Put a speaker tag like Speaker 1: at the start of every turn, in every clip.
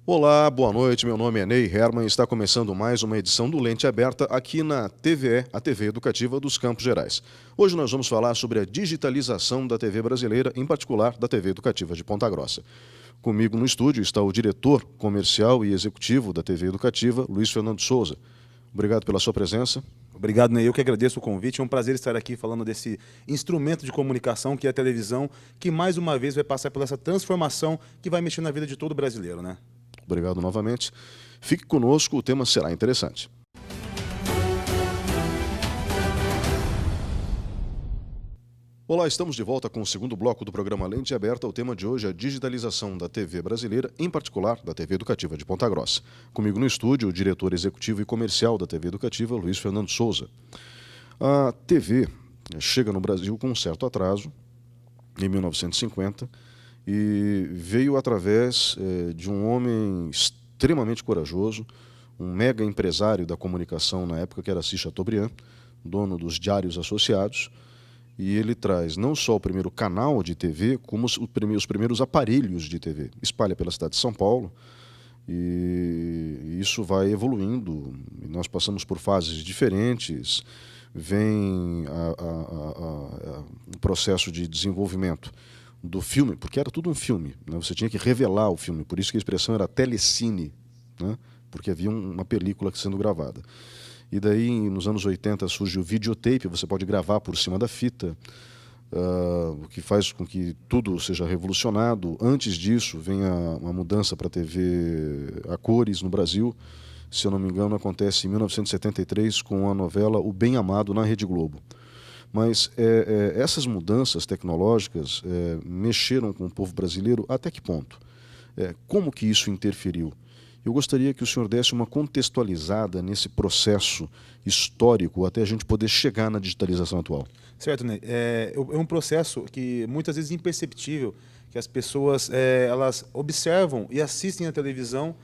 Speaker 1: Olá, boa noite. Meu nome é Ney Herman e está começando mais uma edição do Lente Aberta aqui na TVE, a TV Educativa dos Campos Gerais. Hoje nós vamos falar sobre a digitalização da TV brasileira, em particular da TV Educativa de Ponta Grossa. Comigo no estúdio está o diretor comercial e executivo da TV Educativa, Luiz Fernando Souza. Obrigado pela sua presença.
Speaker 2: Obrigado, Ney. Eu que agradeço o convite. É um prazer estar aqui falando desse instrumento de comunicação que é a televisão, que mais uma vez vai passar por essa transformação que vai mexer na vida de todo brasileiro, né?
Speaker 1: Obrigado novamente. Fique conosco, o tema será interessante. Olá, estamos de volta com o segundo bloco do programa Lente Aberta. O tema de hoje é a digitalização da TV brasileira, em particular da TV Educativa de Ponta Grossa. Comigo no estúdio, o diretor executivo e comercial da TV Educativa, Luiz Fernando Souza. A TV chega no Brasil com um certo atraso, em 1950, e veio através de um homem extremamente corajoso, um mega empresário da comunicação na época, que era Assis Chateaubriand, dono dos Diários Associados, e ele traz não só o primeiro canal de TV, como os primeiros aparelhos de TV. Espalha pela cidade de São Paulo, e isso vai evoluindo. Nós passamos por fases diferentes, vem um processo de desenvolvimento do filme, porque era tudo um filme, né? Você tinha que revelar o filme, por isso que a expressão era telecine, né? Porque havia uma película sendo gravada. E daí, nos anos 80, surge o videotape, você pode gravar por cima da fita, o que faz com que tudo seja revolucionado. Antes disso, vem uma mudança para a TV a cores no Brasil. Se eu não me engano, acontece em 1973 com a novela O Bem Amado na Rede Globo. Mas essas mudanças tecnológicas mexeram com o povo brasileiro até que ponto? Como que isso interferiu? Eu gostaria que o senhor desse uma contextualizada nesse processo histórico até a gente poder chegar na digitalização atual.
Speaker 2: Certo, Ney. É um processo que muitas vezes é imperceptível, que as pessoas elas observam e assistem a televisão,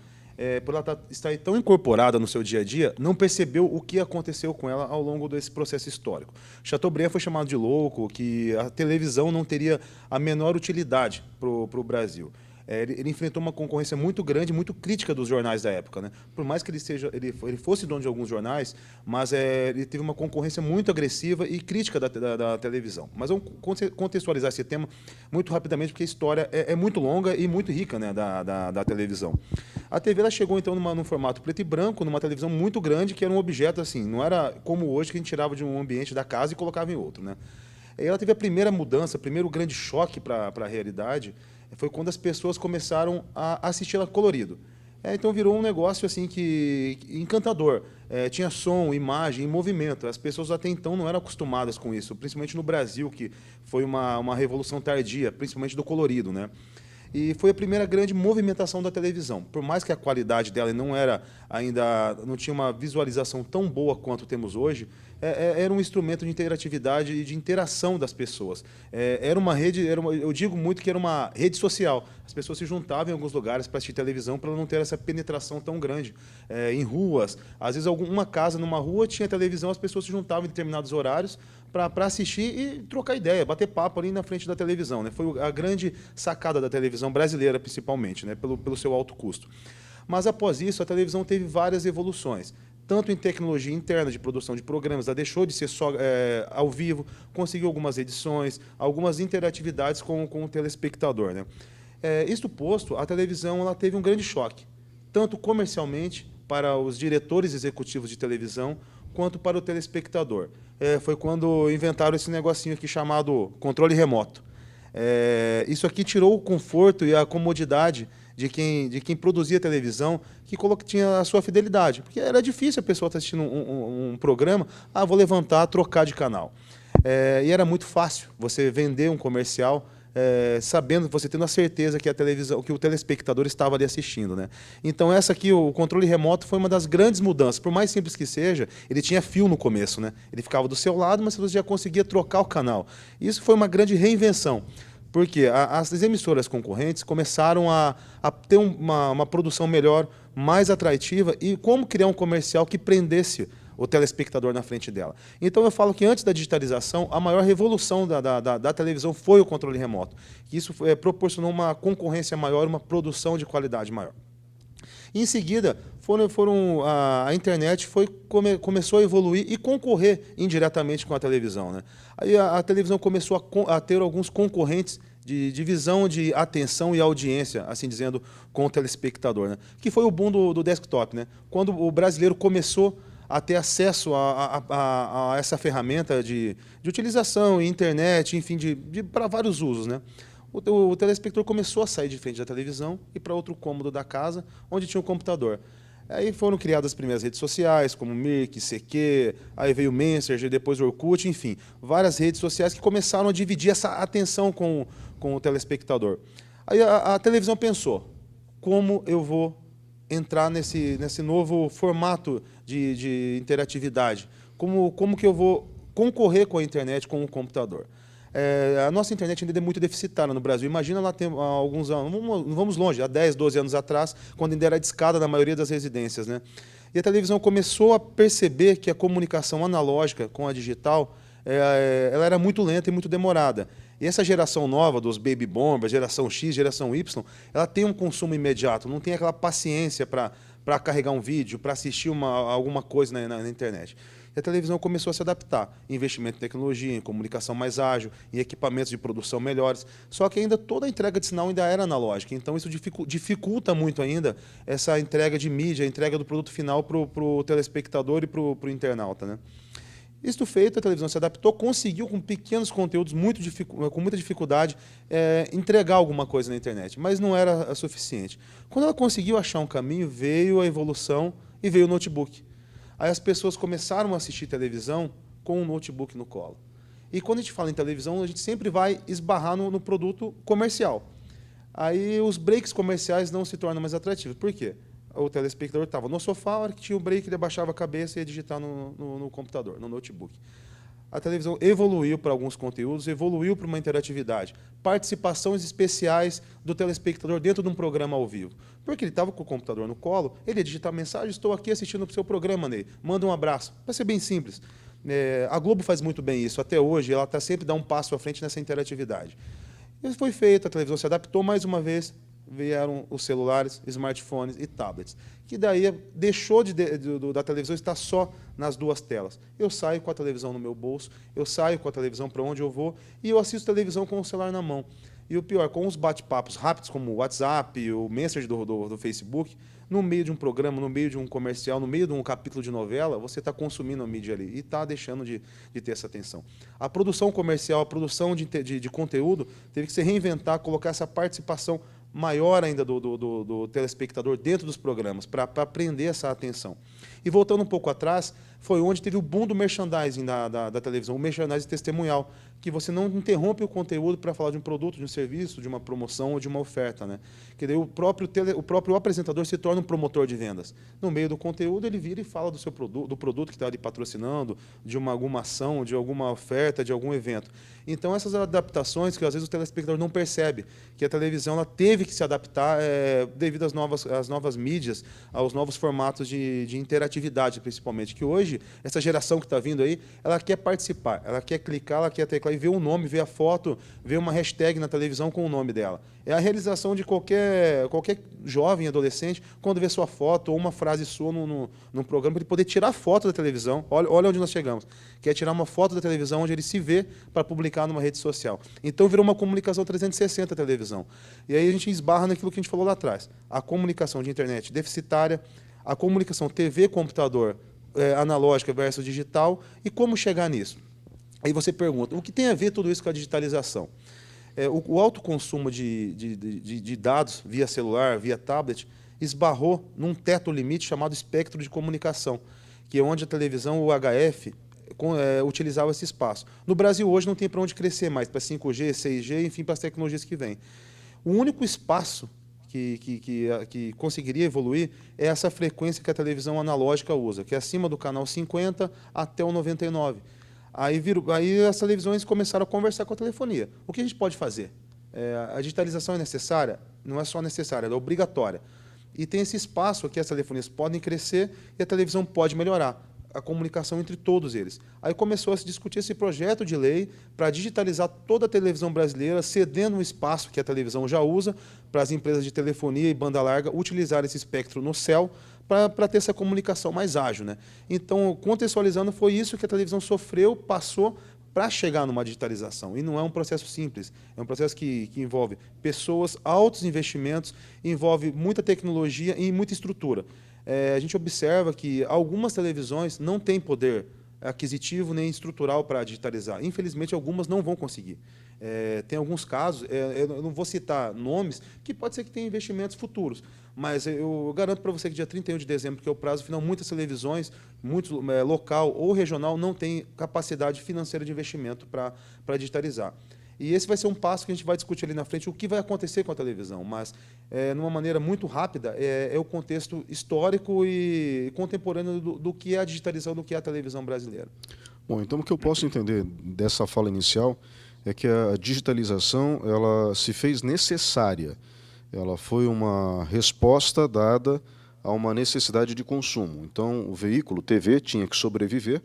Speaker 2: por ela estar tão incorporada no seu dia a dia, não percebeu o que aconteceu com ela ao longo desse processo histórico. Chateaubriand foi chamado de louco, que a televisão não teria a menor utilidade para o Brasil. Ele enfrentou uma concorrência muito grande, muito crítica dos jornais da época, né? Por mais que ele fosse dono de alguns jornais, mas ele teve uma concorrência muito agressiva e crítica da televisão. Mas vamos contextualizar esse tema muito rapidamente, porque a história é muito longa e muito rica, né, da televisão. A TV ela chegou então num formato preto e branco, numa televisão muito grande, que era um objeto assim, não era como hoje que a gente tirava de um ambiente da casa e colocava em outro, né? Ela teve a primeira mudança, o primeiro grande choque para a realidade, foi quando as pessoas começaram a assistir ela colorido. Então virou um negócio assim que encantador. Tinha som, imagem, movimento. As pessoas até então não eram acostumadas com isso, principalmente no Brasil, que foi uma revolução tardia, principalmente do colorido, né? E foi a primeira grande movimentação da televisão. Por mais que a qualidade dela não tinha uma visualização tão boa quanto temos hoje, era um instrumento de interatividade e de interação das pessoas. Era uma rede, eu digo muito que era uma rede social. As pessoas se juntavam em alguns lugares para assistir televisão para não ter essa penetração tão grande. Em ruas, às vezes uma casa numa rua tinha televisão, as pessoas se juntavam em determinados horários para assistir e trocar ideia, bater papo ali na frente da televisão, né? Foi a grande sacada da televisão brasileira, principalmente, né? Pelo seu alto custo. Mas, após isso, a televisão teve várias evoluções, tanto em tecnologia interna de produção de programas, ela deixou de ser só ao vivo, conseguiu algumas edições, algumas interatividades com o telespectador, né? Isto posto, a televisão ela teve um grande choque, tanto comercialmente para os diretores executivos de televisão, quanto para o telespectador. Foi quando inventaram esse negocinho aqui chamado controle remoto. Isso aqui tirou o conforto e a comodidade de quem produzia televisão, que tinha a sua fidelidade. Porque era difícil a pessoa estar assistindo um programa, vou levantar, trocar de canal. E era muito fácil você vender um comercial, sabendo, você tendo a certeza que a televisão, que o telespectador estava ali assistindo, né? Então essa aqui, o controle remoto, foi uma das grandes mudanças. Por mais simples que seja, ele tinha fio no começo, né? Ele ficava do seu lado, mas você já conseguia trocar o canal. Isso foi uma grande reinvenção, porque as emissoras concorrentes começaram a ter uma produção melhor, mais atrativa, e como criar um comercial que prendesse o telespectador na frente dela. Então eu falo que antes da digitalização, a maior revolução da televisão foi o controle remoto. Isso proporcionou uma concorrência maior, uma produção de qualidade maior. E, em seguida, a internet começou a evoluir e concorrer indiretamente com a televisão, né? Aí a televisão começou a ter alguns concorrentes de divisão de atenção e audiência, assim dizendo, com o telespectador, né? Que foi o boom do desktop, né? Quando o brasileiro começou a ter acesso a essa ferramenta de utilização, internet, enfim, para vários usos, né? O telespectador começou a sair de frente da televisão e para outro cômodo da casa, onde tinha um computador. Aí foram criadas as primeiras redes sociais, como Mirk, CQ, aí veio o Messenger, depois o Orkut, enfim, várias redes sociais que começaram a dividir essa atenção com o telespectador. Aí a televisão pensou, como eu vou entrar nesse novo formato de interatividade? Como que eu vou concorrer com a internet, com o computador? A nossa internet ainda é muito deficitária no Brasil. Imagina lá há alguns anos, não vamos longe, há 10, 12 anos atrás, quando ainda era discada na maioria das residências, né? E a televisão começou a perceber que a comunicação analógica com a digital ela era muito lenta e muito demorada. E essa geração nova dos baby boomers, geração X, geração Y, ela tem um consumo imediato, não tem aquela paciência para carregar um vídeo, para assistir alguma coisa na internet. E a televisão começou a se adaptar, investimento em tecnologia, em comunicação mais ágil, em equipamentos de produção melhores. Só que ainda toda a entrega de sinal ainda era analógica, então isso dificulta muito ainda essa entrega de mídia, a entrega do produto final para o telespectador e para o internauta, né? Isto feito, a televisão se adaptou, conseguiu, com pequenos conteúdos, com muita dificuldade, entregar alguma coisa na internet, mas não era suficiente. Quando ela conseguiu achar um caminho, veio a evolução e veio o notebook. Aí as pessoas começaram a assistir televisão com um notebook no colo. E quando a gente fala em televisão, a gente sempre vai esbarrar no produto comercial. Aí os breaks comerciais não se tornam mais atrativos. Por quê? O telespectador estava no sofá, a hora que tinha o break, ele abaixava a cabeça e ia digitar no computador, no notebook. A televisão evoluiu para alguns conteúdos, evoluiu para uma interatividade. Participações especiais do telespectador dentro de um programa ao vivo. Porque ele estava com o computador no colo, ele ia digitar mensagem, estou aqui assistindo o seu programa, Ney. Manda um abraço. Vai ser bem simples. A Globo faz muito bem isso. Até hoje, ela está sempre dando um passo à frente nessa interatividade. Isso foi feito, a televisão se adaptou mais uma vez, vieram os celulares, smartphones e tablets, que daí deixou da televisão estar só nas duas telas. Eu saio com a televisão no meu bolso, eu saio com a televisão para onde eu vou e eu assisto televisão com o celular na mão. E o pior, com os bate-papos rápidos, como o WhatsApp, o Messenger do Facebook, no meio de um programa, no meio de um comercial, no meio de um capítulo de novela, você está consumindo a mídia ali e está deixando de ter essa atenção. A produção comercial, a produção de conteúdo teve que se reinventar, colocar essa participação maior ainda do telespectador dentro dos programas, para prender essa atenção. E voltando um pouco atrás, foi onde teve o boom do merchandising da televisão, o merchandising testemunhal, que você não interrompe o conteúdo para falar de um produto, de um serviço, de uma promoção ou de uma oferta, né? Que daí o próprio apresentador se torna um promotor de vendas. No meio do conteúdo, ele vira e fala do produto que está ali patrocinando, de alguma ação, de alguma oferta, de algum evento. Então, essas adaptações que às vezes o telespectador não percebe, que a televisão ela teve que se adaptar devido às novas mídias, aos novos formatos de interatividade, principalmente, que hoje, essa geração que está vindo aí, ela quer participar, ela quer clicar, ela quer teclar e ver o nome, ver a foto, ver uma hashtag na televisão com o nome dela. É a realização de qualquer jovem, adolescente, quando vê sua foto ou uma frase sua num programa, para ele poder tirar foto da televisão. Olha onde nós chegamos. Quer tirar uma foto da televisão onde ele se vê para publicar numa rede social. Então virou uma comunicação 360 a televisão. E aí a gente esbarra naquilo que a gente falou lá atrás. A comunicação de internet deficitária, a comunicação TV-computador analógica versus digital, e como chegar nisso? Aí você pergunta, o que tem a ver tudo isso com a digitalização? O alto consumo de dados via celular, via tablet, esbarrou num teto limite chamado espectro de comunicação, que é onde a televisão, o HF, utilizava esse espaço. No Brasil, hoje, não tem para onde crescer mais, para 5G, 6G, enfim, para as tecnologias que vêm. O único espaço que conseguiria evoluir é essa frequência que a televisão analógica usa, que é acima do canal 50 até o 99. Aí as televisões começaram a conversar com a telefonia. O que a gente pode fazer? A digitalização é necessária? Não é só necessária, ela é obrigatória. E tem esse espaço que as telefonias podem crescer e a televisão pode melhorar. a comunicação entre todos eles. Aí começou a se discutir esse projeto de lei para digitalizar toda a televisão brasileira, cedendo um espaço que a televisão já usa para as empresas de telefonia e banda larga utilizar esse espectro no céu para ter essa comunicação mais ágil, né? Então, contextualizando, foi isso que a televisão sofreu, passou para chegar numa digitalização. E não é um processo simples, é um processo que envolve pessoas, altos investimentos, envolve muita tecnologia e muita estrutura. A gente observa que algumas televisões não têm poder aquisitivo nem estrutural para digitalizar. Infelizmente, algumas não vão conseguir. Tem alguns casos, eu não vou citar nomes, que pode ser que tenham investimentos futuros, mas eu garanto para você que dia 31 de dezembro, que é o prazo final, muitas televisões, muitos local ou regional, não têm capacidade financeira de investimento para digitalizar. E esse vai ser um passo que a gente vai discutir ali na frente, o que vai acontecer com a televisão, mas, numa maneira muito rápida, é o contexto histórico e contemporâneo do que é a digitalização, do que é a televisão brasileira.
Speaker 1: Bom, então o que eu posso entender dessa fala inicial é que a digitalização ela se fez necessária, ela foi uma resposta dada a uma necessidade de consumo. Então, o veículo TV tinha que sobreviver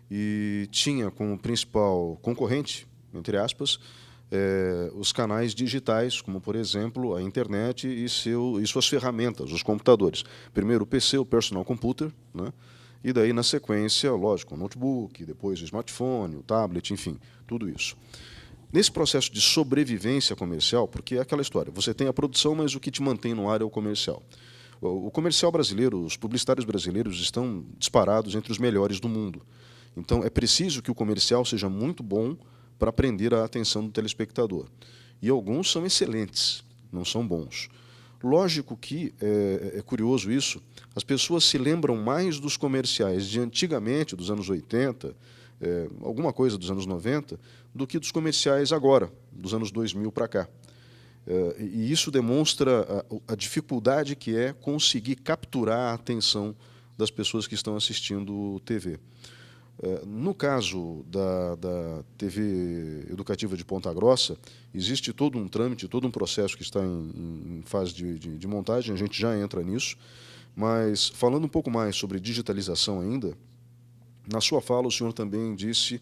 Speaker 1: e tinha como principal concorrente, entre aspas, os canais digitais, como, por exemplo, a internet e suas ferramentas, os computadores. Primeiro o PC, o personal computer, né? E daí, na sequência, lógico, o notebook, depois o smartphone, o tablet, enfim, tudo isso. Nesse processo de sobrevivência comercial, porque é aquela história, você tem a produção, mas o que te mantém no ar é o comercial. O comercial brasileiro, os publicitários brasileiros estão disparados entre os melhores do mundo. Então, é preciso que o comercial seja muito bom para prender a atenção do telespectador. E alguns são excelentes, não são bons. Lógico que, é curioso isso, as pessoas se lembram mais dos comerciais de antigamente, dos anos 80, alguma coisa dos anos 90, do que dos comerciais agora, dos anos 2000 para cá. E isso demonstra a dificuldade que é conseguir capturar a atenção das pessoas que estão assistindo TV. No caso da TV educativa de Ponta Grossa, existe todo um trâmite, todo um processo que está em fase de montagem, a gente já entra nisso, mas falando um pouco mais sobre digitalização ainda, na sua fala o senhor também disse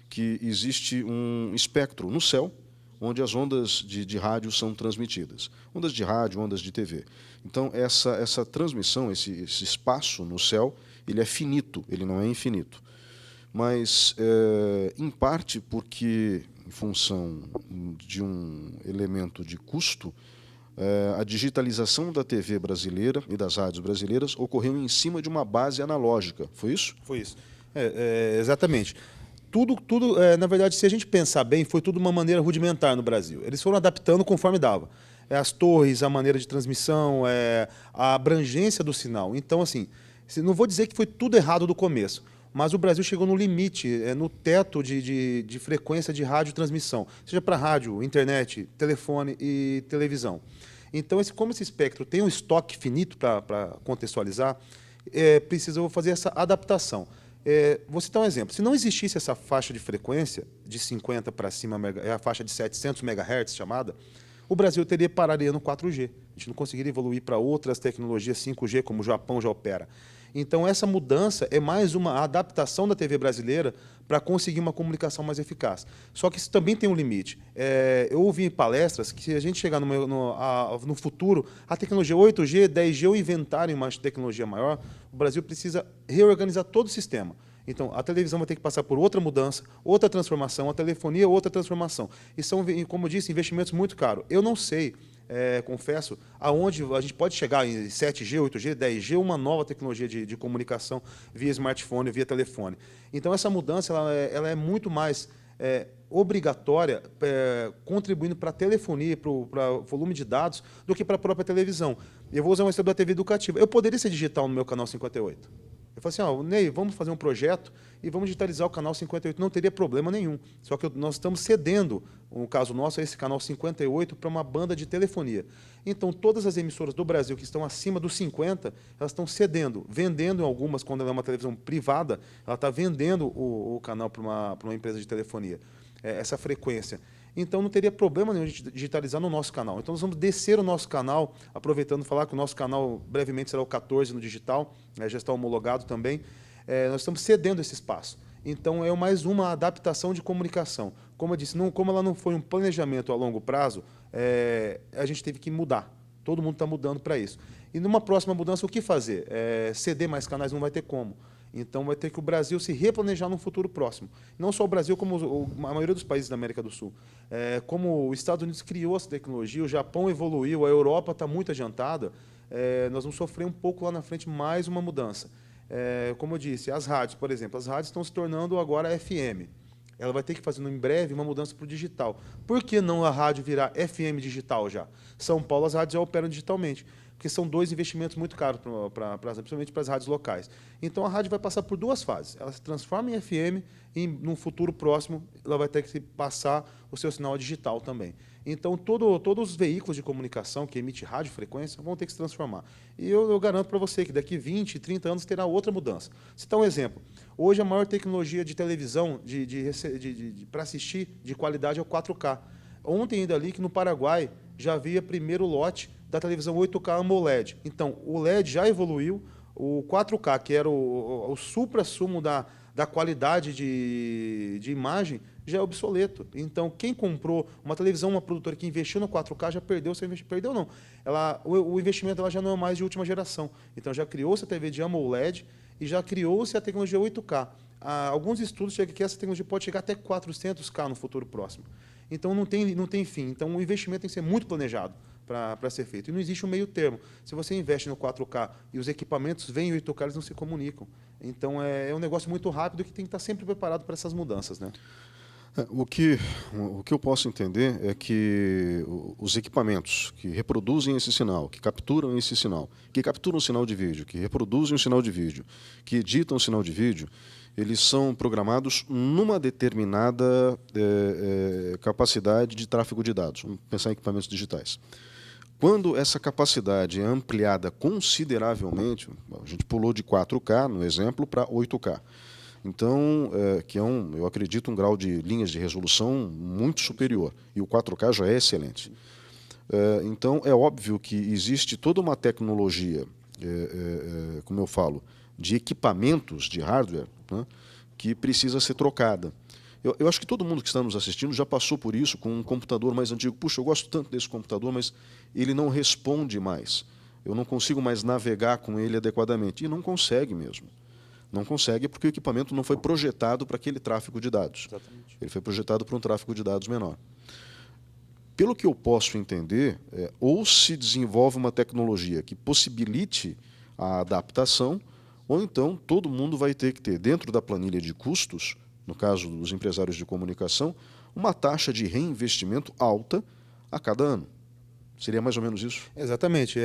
Speaker 1: que existe um espectro no céu, onde as ondas de rádio são transmitidas. Ondas de rádio, ondas de TV. Então, essa transmissão, esse espaço no céu, ele é finito, ele não é infinito. Mas, em parte, porque, em função de um elemento de custo, a digitalização da TV brasileira e das rádios brasileiras ocorreu em cima de uma base analógica. Foi isso?
Speaker 2: Foi isso. Exatamente. Tudo, na verdade, se a gente pensar bem, foi tudo de uma maneira rudimentar no Brasil. Eles foram adaptando conforme dava. As torres, a maneira de transmissão, a abrangência do sinal. Então, assim, não vou dizer que foi tudo errado do começo, mas o Brasil chegou no limite, no teto de frequência de radiotransmissão, seja para rádio, internet, telefone e televisão. Então, como esse espectro tem um estoque finito para contextualizar, precisa fazer essa adaptação. Vou citar um exemplo. Se não existisse essa faixa de frequência, de 50 para cima, é a faixa de 700 MHz chamada, o Brasil pararia no 4G. A gente não conseguiria evoluir para outras tecnologias 5G, como o Japão já opera. Então, essa mudança é mais uma adaptação da TV brasileira para conseguir uma comunicação mais eficaz. Só que isso também tem um limite. Eu ouvi em palestras que, se a gente chegar no futuro, a tecnologia 8G, 10G ou inventarem uma tecnologia maior, o Brasil precisa reorganizar todo o sistema. Então, a televisão vai ter que passar por outra mudança, outra transformação, a telefonia, outra transformação. E são, como eu disse, investimentos muito caros. Eu não sei, confesso, aonde a gente pode chegar em 7G, 8G, 10G, uma nova tecnologia de comunicação via smartphone, via telefone. Então, essa mudança ela é muito mais obrigatória, contribuindo para a telefonia, para o volume de dados, do que para a própria televisão. Eu vou usar um exemplo da TV educativa. Eu poderia ser digital no meu canal 58. Eu falei assim, Ney, vamos fazer um projeto e vamos digitalizar o canal 58. Não teria problema nenhum. Só que nós estamos cedendo, no caso nosso, esse canal 58 para uma banda de telefonia. Então, todas as emissoras do Brasil que estão acima dos 50, elas estão cedendo, vendendo algumas, quando ela é uma televisão privada, ela está vendendo o canal para uma empresa de telefonia, essa frequência. Então, não teria problema nenhum de digitalizar no nosso canal. Então, nós vamos descer o nosso canal, aproveitando falar que o nosso canal brevemente será o 14 no digital, já está homologado também. nós estamos cedendo esse espaço. Então, é mais uma adaptação de comunicação. Como eu disse, como ela não foi um planejamento a longo prazo, a gente teve que mudar. Todo mundo está mudando para isso. E numa próxima mudança, o que fazer? Ceder mais canais não vai ter como. Então, vai ter que o Brasil se replanejar num futuro próximo. Não só o Brasil, como a maioria dos países da América do Sul. Como os Estados Unidos criou essa tecnologia, o Japão evoluiu, a Europa está muito adiantada, nós vamos sofrer um pouco lá na frente mais uma mudança. Como eu disse, as rádios, por exemplo, as rádios estão se tornando agora FM. Ela vai ter que fazer, em breve, uma mudança para o digital. Por que não a rádio virar FM digital já? São Paulo, as rádios já operam digitalmente, porque são 2 investimentos muito caros, principalmente para as rádios locais. Então, a rádio vai passar por 2 fases. Ela se transforma em FM e, num futuro próximo, ela vai ter que passar o seu sinal digital também. Então, todos os veículos de comunicação que emitem radiofrequência vão ter que se transformar. E eu garanto para você que daqui 20, 30 anos terá outra mudança. Citar um exemplo. Hoje, a maior tecnologia de televisão para assistir de qualidade é o 4K. Ontem, ainda ali, que no Paraguai já havia primeiro lote da televisão 8K AMOLED. Então, o LED já evoluiu, o 4K, que era o supra-sumo da qualidade de imagem, já é obsoleto. Então, quem comprou uma televisão, uma produtora que investiu no 4K, já perdeu seu investimento. Perdeu não. O investimento dela já não é mais de última geração. Então, já criou-se a TV de AMOLED e já criou-se a tecnologia 8K. Alguns estudos chegam que essa tecnologia pode chegar até 400K no futuro próximo. Então, não tem fim. Então, o investimento tem que ser muito planejado para ser feito. E não existe um meio termo. Se você investe no 4K e os equipamentos vêm em 8K, eles não se comunicam. Então, é um negócio muito rápido que tem que estar sempre preparado para essas mudanças, né?
Speaker 1: O que eu posso entender é que os equipamentos que reproduzem esse sinal, que capturam esse sinal, que capturam o sinal de vídeo, que reproduzem o sinal de vídeo, que editam o sinal de vídeo, eles são programados numa determinada capacidade de tráfego de dados. Vamos pensar em equipamentos digitais. Quando essa capacidade é ampliada consideravelmente, a gente pulou de 4K, no exemplo, para 8K. Então, que é eu acredito, um grau de linhas de resolução muito superior. E o 4K já é excelente. Então, é óbvio que existe toda uma tecnologia, como eu falo, de equipamentos, de hardware, né, que precisa ser trocada. Eu acho que todo mundo que está nos assistindo já passou por isso com um computador mais antigo. Puxa, eu gosto tanto desse computador, mas ele não responde mais. Eu não consigo mais navegar com ele adequadamente. E não consegue mesmo. Não consegue porque o equipamento não foi projetado para aquele tráfego de dados.
Speaker 2: Exatamente.
Speaker 1: Ele foi projetado para um tráfego de dados menor. Pelo que eu posso entender, ou se desenvolve uma tecnologia que possibilite a adaptação, ou então todo mundo vai ter que ter, dentro da planilha de custos, no caso dos empresários de comunicação, uma taxa de reinvestimento alta a cada ano. Seria mais ou menos isso?
Speaker 2: Exatamente.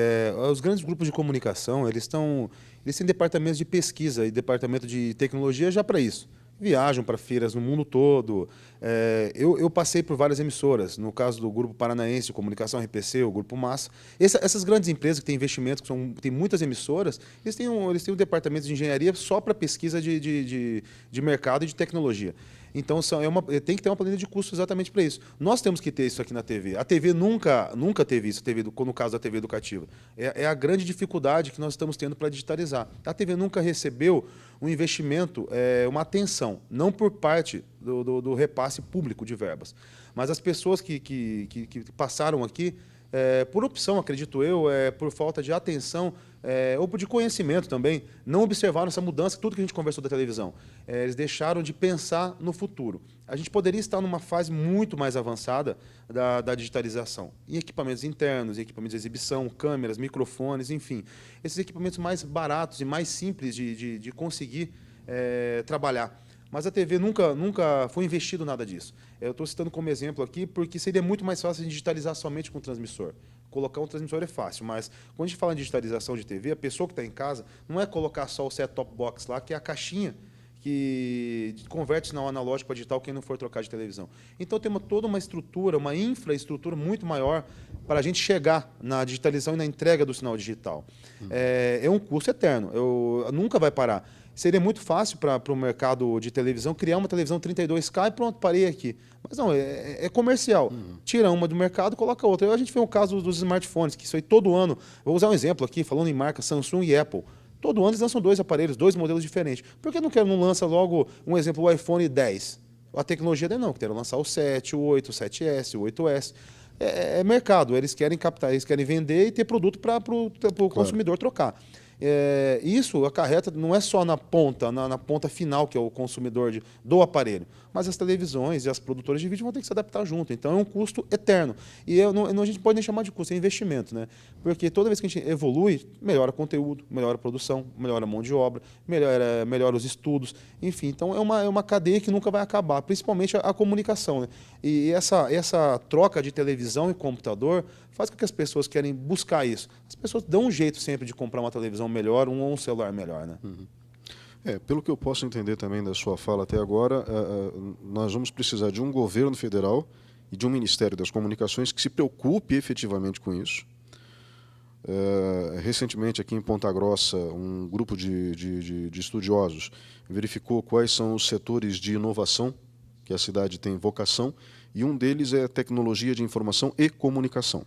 Speaker 2: Os grandes grupos de comunicação, eles têm departamentos de pesquisa e departamento de tecnologia já para isso. Viajam para feiras no mundo todo. Eu passei por várias emissoras, no caso do Grupo Paranaense de Comunicação, RPC, o Grupo Massa. Essas grandes empresas que têm investimentos, que têm muitas emissoras, eles têm um departamento de engenharia só para pesquisa de mercado e de tecnologia. Então, tem que ter uma planilha de custo exatamente para isso. Nós temos que ter isso aqui na TV. A TV nunca teve isso, no caso da TV educativa. É a grande dificuldade que nós estamos tendo para digitalizar. A TV nunca recebeu um investimento, uma atenção, não por parte do repasse público de verbas, mas as pessoas que passaram aqui, por opção, acredito eu, por falta de atenção, ou de conhecimento também, não observaram essa mudança, tudo que a gente conversou da televisão. Eles deixaram de pensar no futuro. A gente poderia estar numa fase muito mais avançada da digitalização, em equipamentos internos, em equipamentos de exibição, câmeras, microfones, enfim. Esses equipamentos mais baratos e mais simples de conseguir trabalhar. Mas a TV nunca foi investido nada disso. Eu estou citando como exemplo aqui porque seria muito mais fácil digitalizar somente com o transmissor. Colocar um transmissor é fácil, mas quando a gente fala em digitalização de TV, a pessoa que está em casa não é colocar só o set-top box lá, que é a caixinha que converte sinal analógico para digital quem não for trocar de televisão. Então tem toda uma estrutura, uma infraestrutura muito maior para a gente chegar na digitalização e na entrega do sinal digital. É um custo eterno, nunca vai parar. Seria muito fácil para o mercado de televisão criar uma televisão 32K e pronto, parei aqui. Mas não, é comercial. Tira uma do mercado, coloca outra. A gente vê um caso dos smartphones, que isso aí todo ano... Vou usar um exemplo aqui, falando em marca Samsung e Apple. Todo ano eles lançam 2 aparelhos, 2 modelos diferentes. Por que não lança logo, um exemplo, o iPhone 10? A tecnologia dele não, querem lançar o 7, o 8, o 7S, o 8S. É mercado, eles querem captar, eles querem vender e ter produto para o consumidor trocar. Isso acarreta, não é só na ponta final, que é o consumidor do aparelho, mas as televisões e as produtoras de vídeo vão ter que se adaptar junto. Então é um custo eterno. E a gente pode nem chamar de custo, é investimento, né? Porque toda vez que a gente evolui, melhora o conteúdo, melhora a produção, melhora a mão de obra, melhora os estudos, enfim. Então é uma cadeia que nunca vai acabar, principalmente a comunicação, né? E essa troca de televisão e computador faz com que as pessoas querem buscar isso. As pessoas dão um jeito sempre de comprar uma televisão melhor, um celular melhor, né?
Speaker 1: Uhum. Pelo que eu posso entender também da sua fala até agora, nós vamos precisar de um governo federal e de um Ministério das Comunicações que se preocupe efetivamente com isso. Recentemente, aqui em Ponta Grossa, um grupo de estudiosos verificou quais são os setores de inovação que a cidade tem vocação, e um deles é tecnologia de informação e comunicação.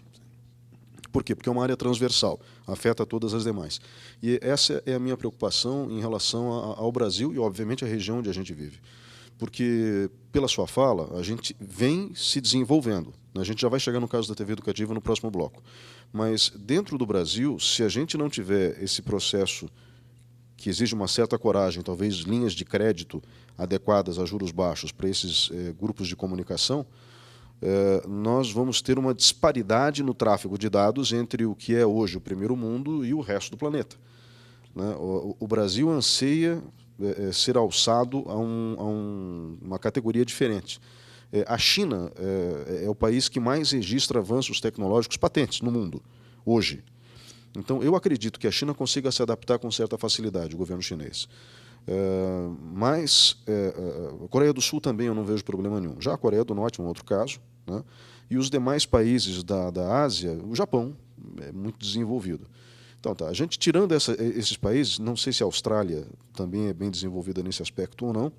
Speaker 1: Por quê? Porque é uma área transversal, afeta todas as demais. E essa é a minha preocupação em relação ao Brasil e, obviamente, à região onde a gente vive. Porque, pela sua fala, a gente vem se desenvolvendo. A gente já vai chegar no caso da TV educativa no próximo bloco. Mas, dentro do Brasil, se a gente não tiver esse processo que exige uma certa coragem, talvez linhas de crédito adequadas a juros baixos para esses grupos de comunicação, nós vamos ter uma disparidade no tráfego de dados entre o que é hoje o primeiro mundo e o resto do planeta. Né? O Brasil anseia ser alçado a uma categoria diferente. A China é o país que mais registra avanços tecnológicos patentes no mundo, hoje. Então, eu acredito que a China consiga se adaptar com certa facilidade, o governo chinês. Mas a Coreia do Sul também eu não vejo problema nenhum. Já a Coreia do Norte é um outro caso, né? E os demais países da Ásia, o Japão é muito desenvolvido. Então, a gente tirando esses países, não sei se a Austrália também é bem desenvolvida nesse aspecto ou não,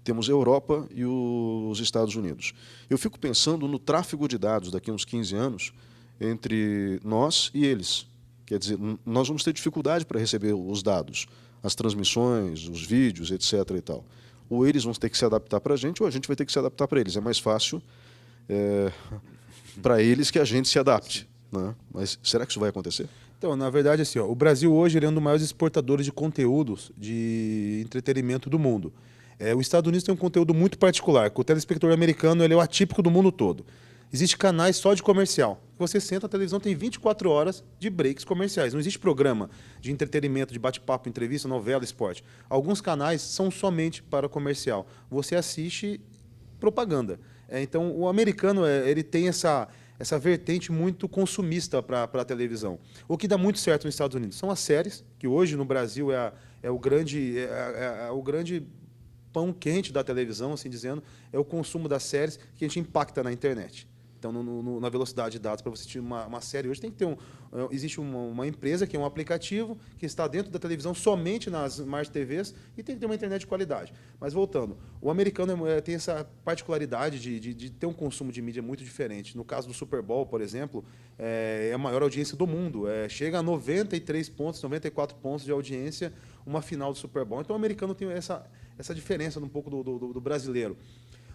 Speaker 1: temos a Europa e os Estados Unidos. Eu fico pensando no tráfego de dados daqui a uns 15 anos entre nós e eles. Quer dizer, nós vamos ter dificuldade para receber os dados, as transmissões, os vídeos, etc. e tal. Ou eles vão ter que se adaptar para a gente, ou a gente vai ter que se adaptar para eles. É mais fácil para eles que a gente se adapte. Né? Mas será que isso vai acontecer?
Speaker 2: Então, na verdade, assim, o Brasil hoje ele é um dos maiores exportadores de conteúdos de entretenimento do mundo. Os Estados Unidos tem um conteúdo muito particular, que o telespectador americano ele é o atípico do mundo todo. Existem canais só de comercial. Você senta, a televisão tem 24 horas de breaks comerciais. Não existe programa de entretenimento, de bate-papo, entrevista, novela, esporte. Alguns canais são somente para comercial. Você assiste propaganda. Então, o americano ele tem essa vertente muito consumista para a televisão. O que dá muito certo nos Estados Unidos são as séries, que hoje no Brasil é o grande pão quente da televisão, assim dizendo, é o consumo das séries que a gente impacta na internet. Então, na velocidade de dados, para você assistir uma série hoje, tem que ter existe uma empresa que é um aplicativo que está dentro da televisão somente nas Smart TVs e tem que ter uma internet de qualidade. Mas, voltando, o americano tem essa particularidade de ter um consumo de mídia muito diferente. No caso do Super Bowl, por exemplo, é a maior audiência do mundo. Chega a 93 pontos, 94 pontos de audiência uma final do Super Bowl. Então, o americano tem essa diferença um pouco do brasileiro.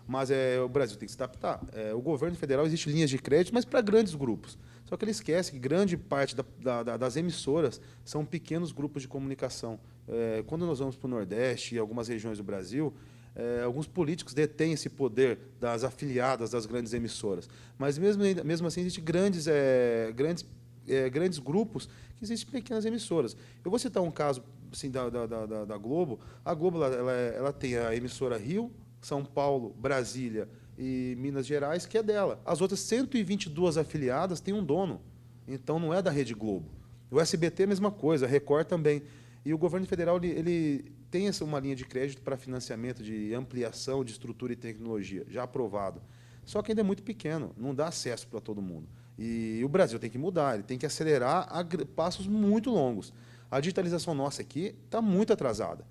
Speaker 2: Mas o Brasil tem que se adaptar. O governo federal existe linhas de crédito, mas para grandes grupos. Só que ele esquece que grande parte das emissoras são pequenos grupos de comunicação. Quando nós vamos para o Nordeste e algumas regiões do Brasil, alguns políticos detêm esse poder das afiliadas das grandes emissoras. Mas, mesmo assim, existem grandes grupos que existem pequenas emissoras. Eu vou citar um caso assim, da Globo. A Globo ela tem a emissora Rio, São Paulo, Brasília e Minas Gerais, que é dela. As outras 122 afiliadas têm um dono. Então, não é da Rede Globo. O SBT, a mesma coisa, a Record também. E o governo federal ele tem uma linha de crédito para financiamento de ampliação de estrutura e tecnologia, já aprovado. Só que ainda é muito pequeno, não dá acesso para todo mundo. E o Brasil tem que mudar, ele tem que acelerar a passos muito longos. A digitalização nossa aqui está muito atrasada.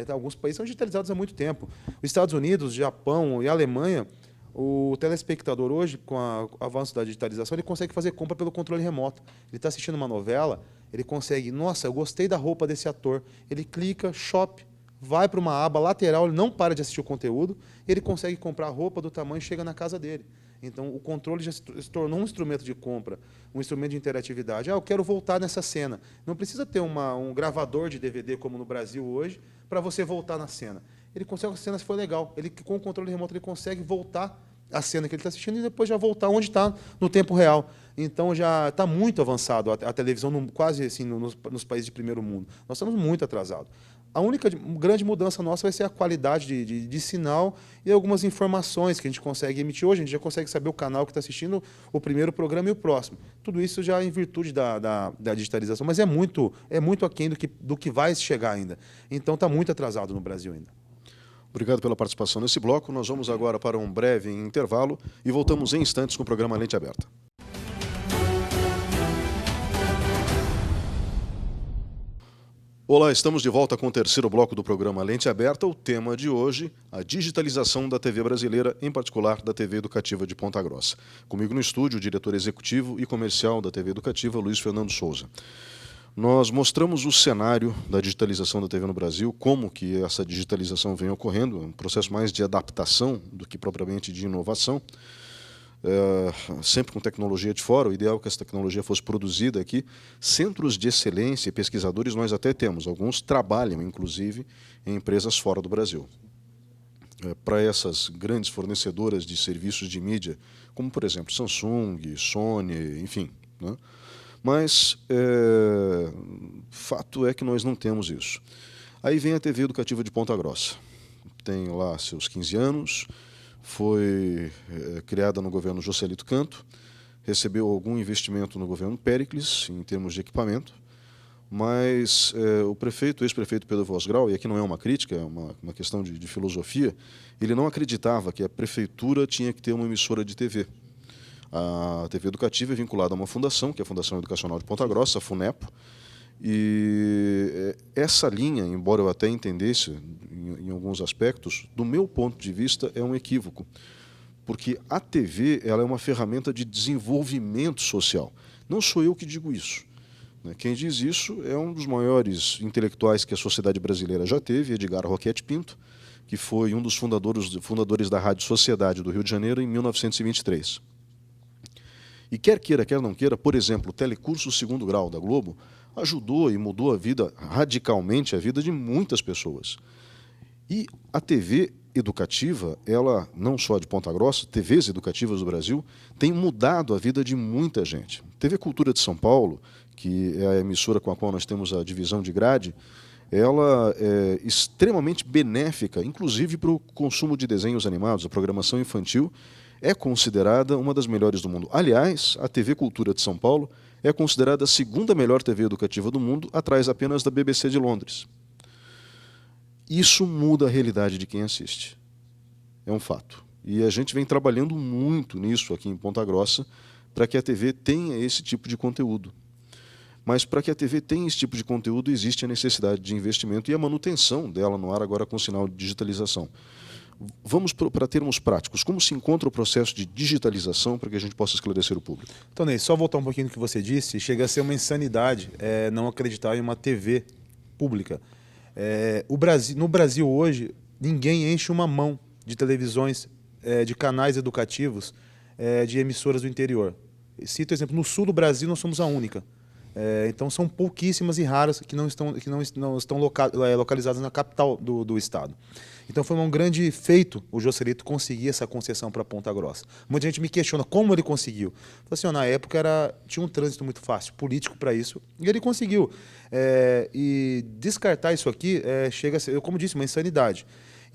Speaker 2: Alguns países são digitalizados há muito tempo. Os Estados Unidos, Japão e a Alemanha, O telespectador hoje, com o avanço da digitalização, ele consegue fazer compra pelo controle remoto. Ele está assistindo uma novela, ele consegue, nossa, eu gostei da roupa desse ator. Ele clica, shop, vai para uma aba lateral, ele não para de assistir o conteúdo, ele consegue comprar a roupa do tamanho e chega na casa dele. Então, o controle já se tornou um instrumento de compra, um instrumento de interatividade. Eu quero voltar nessa cena. Não precisa ter um gravador de DVD, como no Brasil hoje, para você voltar na cena. Ele consegue, a cena se for legal. Ele, com o controle remoto, ele consegue voltar a cena que ele está assistindo e depois já voltar onde está no tempo real. Então, já está muito avançado a televisão, quase assim, nos países de primeiro mundo. Nós estamos muito atrasados. A única grande mudança nossa vai ser a qualidade de sinal e algumas informações que a gente consegue emitir hoje. A gente já consegue saber o canal que está assistindo o primeiro programa e o próximo. Tudo isso já em virtude da digitalização, mas é muito aquém do que vai chegar ainda. Então está muito atrasado no Brasil ainda.
Speaker 1: Obrigado pela participação nesse bloco. Nós vamos agora para um breve intervalo e voltamos em instantes com o programa Lente Aberta. Olá, estamos de volta com o terceiro bloco do programa Lente Aberta. O tema de hoje, a digitalização da TV brasileira, em particular da TV Educativa de Ponta Grossa. Comigo no estúdio, o diretor executivo e comercial da TV Educativa, Luiz Fernando Souza. Nós mostramos o cenário da digitalização da TV no Brasil, como que essa digitalização vem ocorrendo, um processo mais de adaptação do que propriamente de inovação. Sempre com tecnologia de fora, o ideal é que essa tecnologia fosse produzida aqui. Centros de excelência e pesquisadores nós até temos, alguns trabalham, inclusive, em empresas fora do Brasil. Para essas grandes fornecedoras de serviços de mídia, como, por exemplo, Samsung, Sony, enfim. Né? Mas fato é que nós não temos isso. Aí vem a TV Educativa de Ponta Grossa. Tem lá seus 15 anos, foi criada no governo Joselito Canto, recebeu algum investimento no governo Péricles, em termos de equipamento, mas o ex-prefeito Pedro Vosgrau, e aqui não é uma crítica, é uma questão de filosofia, ele não acreditava que a prefeitura tinha que ter uma emissora de TV. A TV Educativa é vinculada a uma fundação, que é a Fundação Educacional de Ponta Grossa, a FUNEPO, e essa linha, embora eu até entendesse em alguns aspectos, do meu ponto de vista é um equívoco, porque a TV ela é uma ferramenta de desenvolvimento social. Não sou eu que digo isso. Quem diz isso é um dos maiores intelectuais que a sociedade brasileira já teve, Edgar Roquette Pinto, que foi um dos fundadores da Rádio Sociedade do Rio de Janeiro em 1923. E quer queira, quer não queira, por exemplo, o Telecurso Segundo Grau da Globo ajudou e mudou a vida, radicalmente a vida de muitas pessoas. E a TV educativa, ela, não só de Ponta Grossa, TVs educativas do Brasil, tem mudado a vida de muita gente. TV Cultura de São Paulo, que é a emissora com a qual nós temos a divisão de grade, ela é extremamente benéfica, inclusive para o consumo de desenhos animados, a programação infantil, é considerada uma das melhores do mundo. Aliás, a TV Cultura de São Paulo é considerada a segunda melhor TV educativa do mundo, atrás apenas da BBC de Londres. Isso muda a realidade de quem assiste. É um fato. E a gente vem trabalhando muito nisso aqui em Ponta Grossa para que a TV tenha esse tipo de conteúdo. Mas para que a TV tenha esse tipo de conteúdo, existe a necessidade de investimento e a manutenção dela no ar agora com sinal de digitalização. Vamos para termos práticos. Como se encontra o processo de digitalização para que a gente possa esclarecer o público?
Speaker 2: Então, Ney, só voltar um pouquinho no que você disse, chega a ser uma insanidade não acreditar em uma TV pública. No Brasil hoje, ninguém enche uma mão de televisões, de canais educativos, de emissoras do interior. Cito exemplo, no sul do Brasil nós somos a única. Então são pouquíssimas e raras que não estão localizadas na capital do estado. Então foi um grande feito o Joselito conseguir essa concessão para Ponta Grossa. Muita gente me questiona como ele conseguiu. Falei assim, na época tinha um trânsito muito fácil, político para isso, e ele conseguiu. E descartar isso aqui chega a ser, como disse, uma insanidade.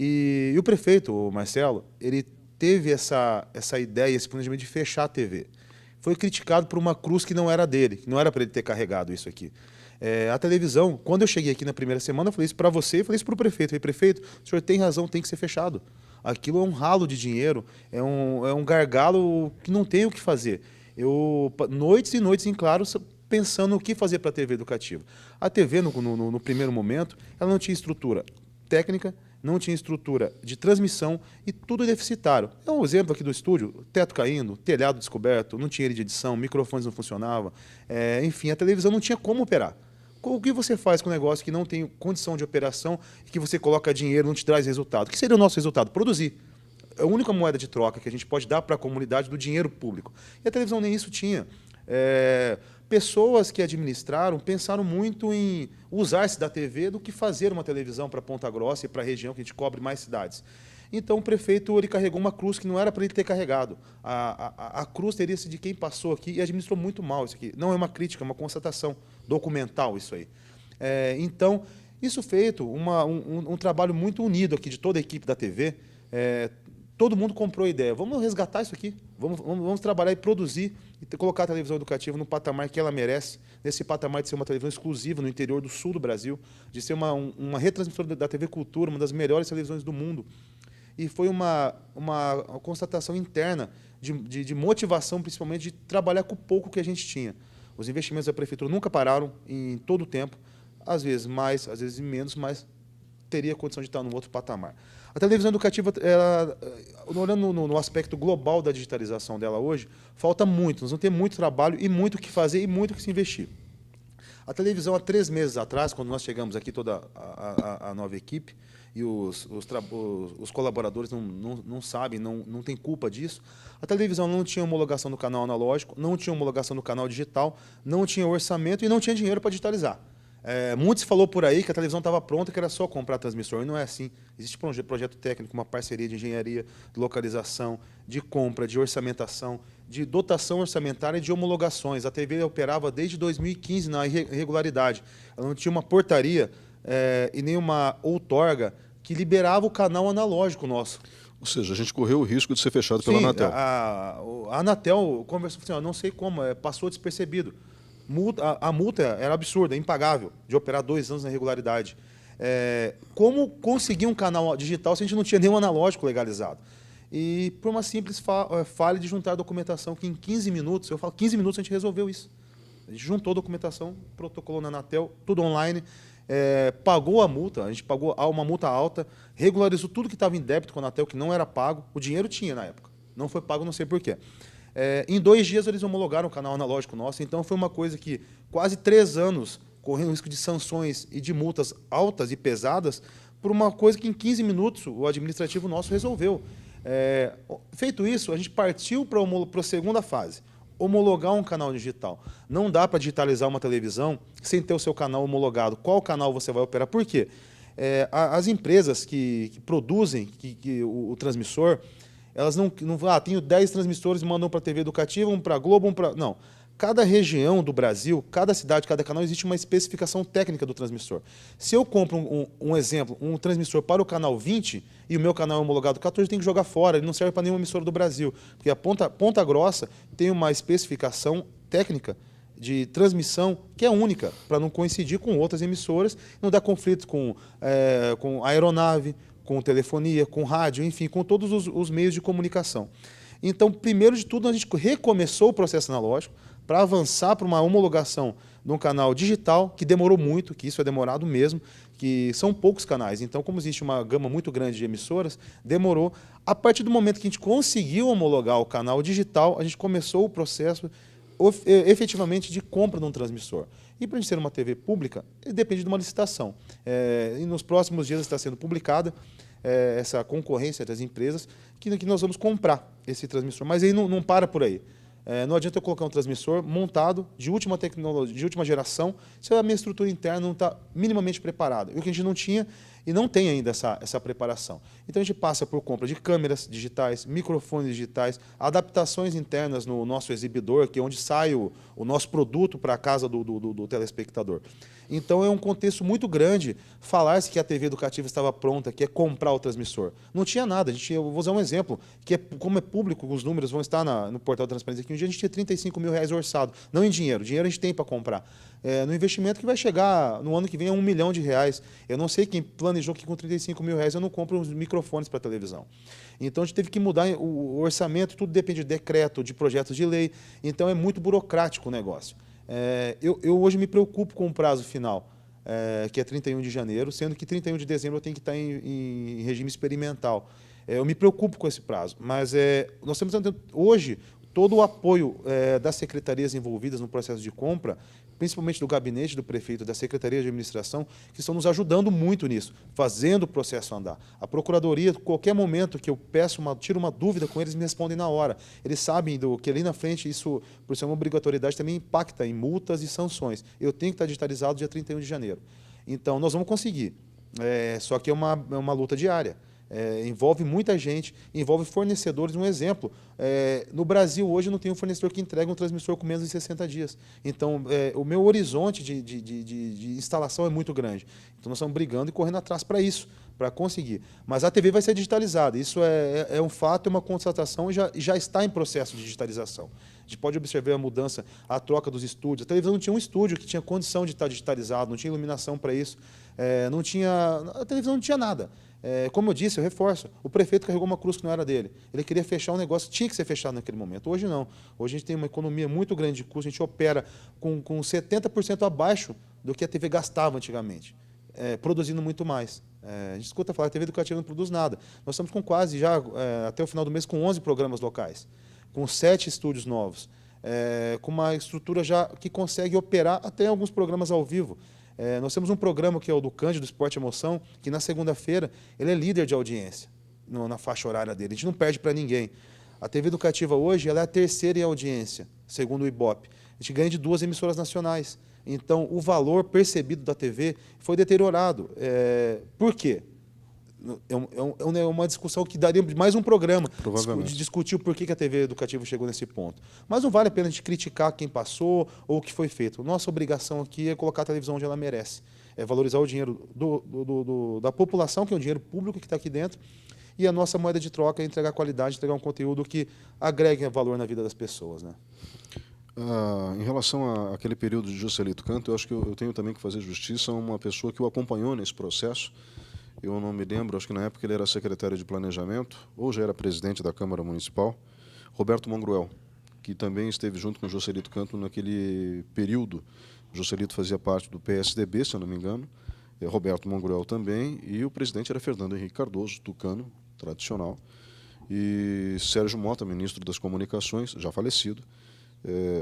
Speaker 2: E o prefeito, o Marcelo, ele teve essa ideia, esse planejamento de fechar a TV. Foi criticado por uma cruz que não era dele, que não era para ele ter carregado isso aqui. A televisão, quando eu cheguei aqui na primeira semana, eu falei isso para você e falei isso para o prefeito. Eu falei, prefeito, o senhor tem razão, tem que ser fechado. Aquilo é um ralo de dinheiro, é um gargalo que não tem o que fazer. Eu, noites e noites em claro, pensando o que fazer para a TV educativa. A TV, no primeiro momento, ela não tinha estrutura técnica, não tinha estrutura de transmissão e tudo deficitário. É um exemplo aqui do estúdio, teto caindo, telhado descoberto, não tinha rede de edição, microfones não funcionavam, enfim, a televisão não tinha como operar. O que você faz com um negócio que não tem condição de operação e que você coloca dinheiro e não te traz resultado? O que seria o nosso resultado? Produzir. É a única moeda de troca que a gente pode dar para a comunidade do dinheiro público. E a televisão nem isso tinha. Pessoas que administraram pensaram muito em usar-se da TV do que fazer uma televisão para Ponta Grossa e para a região que a gente cobre mais cidades. Então o prefeito ele carregou uma cruz que não era para ele ter carregado. A cruz teria sido de quem passou aqui e administrou muito mal isso aqui. Não é uma crítica, é uma constatação documental isso aí. Então, isso feito, um trabalho muito unido aqui de toda a equipe da TV. Todo mundo comprou a ideia. Vamos resgatar isso aqui. Vamos trabalhar e produzir e colocar a televisão educativa no patamar que ela merece, nesse patamar de ser uma televisão exclusiva no interior do sul do Brasil, de ser uma retransmissora da TV Cultura, uma das melhores televisões do mundo. E foi uma constatação interna de motivação, principalmente, de trabalhar com o pouco que a gente tinha. Os investimentos da prefeitura nunca pararam em todo o tempo, às vezes mais, às vezes menos, mas teria condição de estar num outro patamar. A televisão educativa, olhando no aspecto global da digitalização dela hoje, falta muito. Nós vamos ter muito trabalho e muito o que fazer e muito o que se investir. A televisão, há 3 meses atrás, quando nós chegamos aqui, toda a nova equipe, e os colaboradores não sabem, não têm culpa disso, a televisão não tinha homologação no canal analógico, não tinha homologação no canal digital, não tinha orçamento e não tinha dinheiro para digitalizar. Muito se falou por aí que a televisão estava pronta, que era só comprar transmissor, e não é assim. Existe projeto técnico, uma parceria de engenharia, de localização, de compra, de orçamentação, de dotação orçamentária e de homologações. A TV operava desde 2015 na irregularidade. Ela não tinha uma portaria e nem uma outorga que liberava o canal analógico nosso.
Speaker 1: Ou seja, a gente correu o risco de ser fechado pela Anatel.
Speaker 2: A Anatel conversou assim, não sei como, passou despercebido. A multa era absurda, impagável, de operar 2 anos na irregularidade. Como conseguir um canal digital se a gente não tinha nenhum analógico legalizado? E por uma simples falha de juntar a documentação, que em 15 minutos, eu falo 15 minutos a gente resolveu isso. A gente juntou a documentação, protocolou na Anatel, tudo online, pagou a multa, a gente pagou uma multa alta, regularizou tudo que estava em débito com a Anatel, que não era pago, o dinheiro tinha na época, não foi pago, não sei porquê. Em 2 dias eles homologaram o canal analógico nosso, então foi uma coisa que quase 3 anos correndo o risco de sanções e de multas altas e pesadas por uma coisa que em 15 minutos o administrativo nosso resolveu. Feito isso, a gente partiu para a segunda fase, homologar um canal digital. Não dá para digitalizar uma televisão sem ter o seu canal homologado. Qual canal você vai operar? Por quê? As empresas que produzem o transmissor, elas não tenho 10 transmissores, mandam para a TV educativa, um para a Globo, um para... Não. Cada região do Brasil, cada cidade, cada canal, existe uma especificação técnica do transmissor. Se eu compro um exemplo, um transmissor para o canal 20 e o meu canal é homologado 14, eu tenho que jogar fora, ele não serve para nenhuma emissora do Brasil. Porque a Ponta Grossa tem uma especificação técnica de transmissão que é única, para não coincidir com outras emissoras, não dar conflito com aeronave, com telefonia, com rádio, enfim, com todos os meios de comunicação. Então, primeiro de tudo, a gente recomeçou o processo analógico para avançar para uma homologação de um canal digital, que demorou muito, que isso é demorado mesmo, que são poucos canais. Então, como existe uma gama muito grande de emissoras, demorou. A partir do momento que a gente conseguiu homologar o canal digital, a gente começou o processo efetivamente de compra de um transmissor. E para a gente ser uma TV pública, depende de uma licitação. E nos próximos dias está sendo publicada essa concorrência das empresas que nós vamos comprar esse transmissor. Mas aí não para por aí. Não adianta eu colocar um transmissor montado de última tecnologia, de última geração, se a minha estrutura interna não está minimamente preparada. E o que a gente não tinha e não tem ainda essa preparação. Então a gente passa por compra de câmeras digitais, microfones digitais, adaptações internas no nosso exibidor, que é onde sai o nosso produto para a casa do telespectador. Então é um contexto muito grande falar-se que a TV educativa estava pronta, que é comprar o transmissor. Não tinha nada. Eu vou usar um exemplo, que como é público, os números vão estar no portal de transparência aqui. Um dia a gente tinha R$35 mil orçado, não em dinheiro. Dinheiro a gente tem para comprar. No investimento que vai chegar no ano que vem a R$1 milhão. Eu não sei quem planejou que com R$35 mil eu não compro os microfones para televisão. Então a gente teve que mudar o orçamento, tudo depende de decreto, de projetos de lei. Então é muito burocrático o negócio. Eu hoje me preocupo com o prazo final. que é 31 de janeiro, sendo que 31 de dezembro eu tenho que estar em regime experimental. Eu me preocupo com esse prazo, mas nós estamos tendo hoje todo o apoio das secretarias envolvidas no processo de compra, principalmente do gabinete do prefeito, da Secretaria de Administração, que estão nos ajudando muito nisso, fazendo o processo andar. A Procuradoria, qualquer momento que eu tiro uma dúvida com eles, me respondem na hora. Eles sabem que ali na frente, isso, por ser uma obrigatoriedade, também impacta em multas e sanções. Eu tenho que estar digitalizado dia 31 de janeiro. Então, nós vamos conseguir. Só que é uma luta diária. Envolve muita gente, envolve fornecedores. Um exemplo, no Brasil hoje não tem um fornecedor que entrega um transmissor com menos de 60 dias. Então, o meu horizonte de instalação é muito grande. Então, nós estamos brigando e correndo atrás para isso, para conseguir. Mas a TV vai ser digitalizada. Isso é um fato, é uma constatação e já está em processo de digitalização. A gente pode observar a mudança, a troca dos estúdios. A televisão não tinha um estúdio que tinha condição de estar digitalizado, não tinha iluminação para isso, a televisão não tinha nada. Como eu disse, eu reforço, o prefeito carregou uma cruz que não era dele. Ele queria fechar um negócio que tinha que ser fechado naquele momento. Hoje não. Hoje a gente tem uma economia muito grande de custo, a gente opera com 70% abaixo do que a TV gastava antigamente, produzindo muito mais. A gente escuta falar que a TV educativa não produz nada. Nós estamos com quase, até o final do mês, com 11 programas locais, com 7 estúdios novos, com uma estrutura já que consegue operar até alguns programas ao vivo. Nós temos um programa que é o do Cândido, do Esporte e Emoção, que na segunda-feira ele é líder de audiência na faixa horária dele. A gente não perde para ninguém. A TV educativa hoje ela é a terceira em audiência, segundo o Ibope. A gente ganha de 2 emissoras nacionais. Então, o valor percebido da TV foi deteriorado. Por quê? É uma discussão que daria mais um programa de discutir o porquê que a TV educativa chegou nesse ponto. Mas não vale a pena a gente criticar quem passou ou o que foi feito. Nossa obrigação aqui é colocar a televisão onde ela merece. É valorizar o dinheiro da população, que é um dinheiro público que está aqui dentro, e a nossa moeda de troca é entregar qualidade, entregar um conteúdo que agregue valor na vida das pessoas, né?
Speaker 1: Em relação àquele período de Juscelito Canto, eu acho que eu tenho também que fazer justiça a uma pessoa que o acompanhou nesse processo. Eu não me lembro, acho que na época ele era secretário de Planejamento, ou já era presidente da Câmara Municipal, Roberto Mongruel, que também esteve junto com o Juscelito Canto naquele período. O Juscelito fazia parte do PSDB, se eu não me engano, Roberto Mongruel também, e o presidente era Fernando Henrique Cardoso, tucano, tradicional, e Sérgio Mota, ministro das Comunicações, já falecido,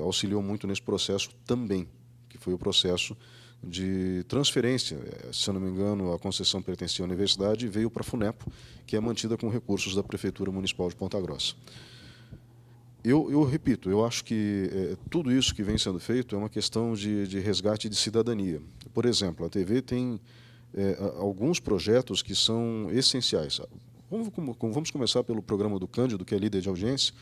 Speaker 1: auxiliou muito nesse processo também, que foi o processo de transferência. Se eu não me engano, a concessão pertencia à universidade e veio para a FUNEPO, que é mantida com recursos da Prefeitura Municipal de Ponta Grossa. Eu repito, eu acho que tudo isso que vem sendo feito é uma questão de resgate de cidadania. Por exemplo, a TV tem alguns projetos que são essenciais. Vamos começar pelo programa do Cândido, que é líder de audiência.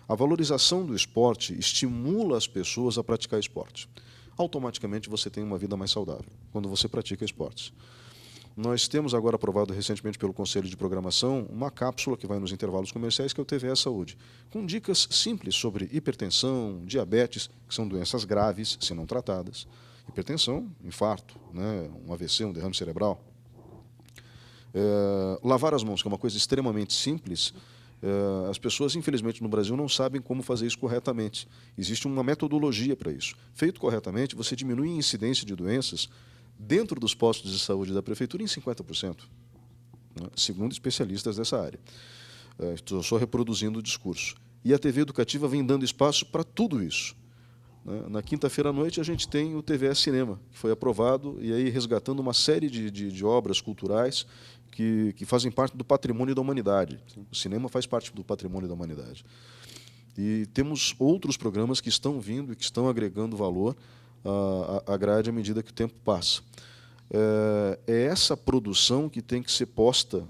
Speaker 1: A valorização do esporte estimula as pessoas a praticar esporte. Automaticamente você tem uma vida mais saudável quando você pratica esportes. Nós temos agora aprovado recentemente pelo Conselho de Programação uma cápsula que vai nos intervalos comerciais, que é o TVE Saúde, com dicas simples sobre hipertensão, diabetes, que são doenças graves se não tratadas. Hipertensão, infarto, um AVC, um derrame cerebral. Lavar as mãos, que é uma coisa extremamente simples. As pessoas, infelizmente, no Brasil não sabem como fazer isso corretamente. Existe uma metodologia para isso. Feito corretamente, você diminui a incidência de doenças dentro dos postos de saúde da Prefeitura em 50%, segundo especialistas dessa área. Estou só reproduzindo o discurso. E a TV educativa vem dando espaço para tudo isso. Na quinta-feira à noite, a gente tem o TVE Cinema, que foi aprovado, e aí resgatando uma série de obras culturais que fazem parte do patrimônio da humanidade. Sim. O cinema faz parte do patrimônio da humanidade. E temos outros programas que estão vindo e que estão agregando valor à grade à medida que o tempo passa. É essa produção que tem que ser posta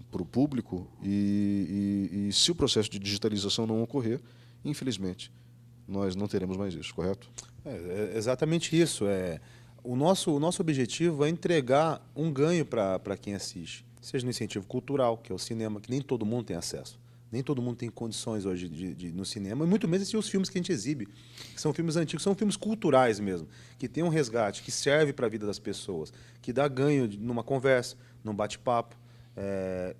Speaker 1: para o público e se o processo de digitalização não ocorrer, infelizmente, nós não teremos mais isso, correto?
Speaker 2: É exatamente isso. O nosso objetivo é entregar um ganho para quem assiste. Seja no incentivo cultural, que é o cinema, que nem todo mundo tem acesso. Nem todo mundo tem condições hoje de ir no cinema, e muito menos os filmes que a gente exibe, que são filmes antigos, são filmes culturais mesmo, que tem um resgate, que serve para a vida das pessoas, que dá ganho numa conversa, num bate-papo.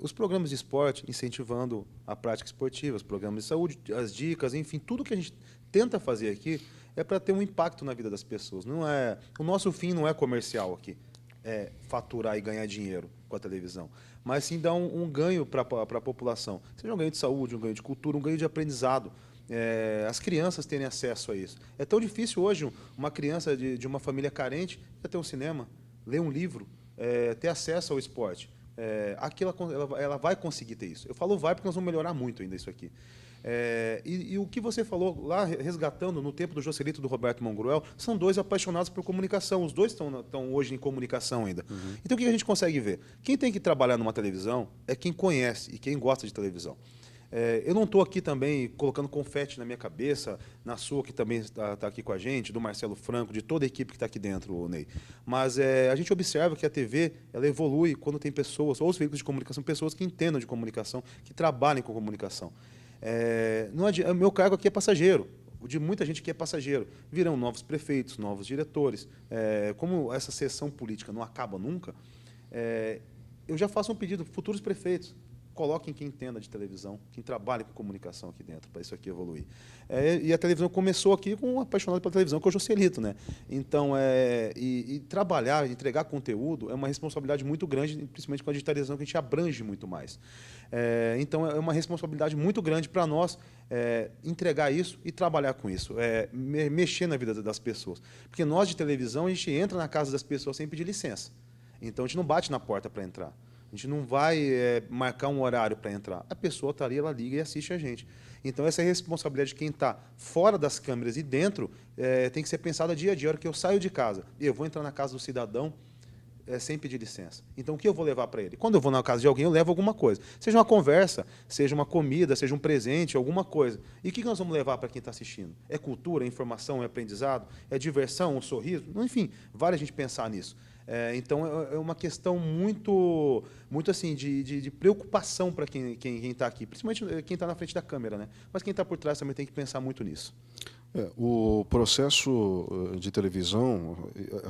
Speaker 2: Os programas de esporte incentivando a prática esportiva, os programas de saúde, as dicas, enfim, tudo que a gente tenta fazer aqui é para ter um impacto na vida das pessoas. O nosso fim não é comercial aqui. faturar e ganhar dinheiro com a televisão, mas sim dar um ganho para a população. Seja um ganho de saúde, um ganho de cultura, um ganho de aprendizado. As crianças terem acesso a isso. É tão difícil hoje uma criança de uma família carente ter um cinema, ler um livro, ter acesso ao esporte. Aqui ela vai conseguir ter isso. Eu falo vai porque nós vamos melhorar muito ainda isso aqui. E o que você falou lá, resgatando no tempo do Joselito e do Roberto Mongruel, são dois apaixonados por comunicação. Os dois estão hoje em comunicação ainda. Uhum. Então, o que a gente consegue ver? Quem tem que trabalhar numa televisão é quem conhece e quem gosta de televisão. Eu não estou aqui também colocando confete na minha cabeça, na sua, que também está aqui com a gente, do Marcelo Franco, de toda a equipe que está aqui dentro, Ney. Mas a gente observa que a TV ela evolui quando tem pessoas, ou os veículos de comunicação, pessoas que entendam de comunicação, que trabalhem com comunicação. O meu cargo aqui é passageiro. O de muita gente que é passageiro. Virão novos prefeitos, novos diretores. Como essa sessão política não acaba nunca, eu já faço um pedido para futuros prefeitos. Coloquem quem entenda de televisão, quem trabalha com comunicação aqui dentro, para isso aqui evoluir. E a televisão começou aqui com um apaixonado pela televisão, que é o Joselito, né? Então, trabalhar, entregar conteúdo é uma responsabilidade muito grande, principalmente com a digitalização, que a gente abrange muito mais. Então, é uma responsabilidade muito grande para nós entregar isso e trabalhar com isso, mexer na vida das pessoas. Porque nós, de televisão, a gente entra na casa das pessoas sem pedir licença. Então, a gente não bate na porta para entrar. A gente não vai marcar um horário para entrar. A pessoa está ali, ela liga e assiste a gente. Então, essa é a responsabilidade de quem está fora das câmeras e dentro tem que ser pensada dia a dia. A hora que eu saio de casa e eu vou entrar na casa do cidadão sem pedir licença. Então, o que eu vou levar para ele? Quando eu vou na casa de alguém, eu levo alguma coisa. Seja uma conversa, seja uma comida, seja um presente, alguma coisa. E o que nós vamos levar para quem está assistindo? É cultura, é informação, é aprendizado, é diversão, um sorriso? Enfim, vale a gente pensar nisso. Então, é uma questão muito assim, de preocupação para quem está aqui, principalmente quem está na frente da câmera, né? Mas quem está por trás também tem que pensar muito nisso.
Speaker 1: O processo de televisão,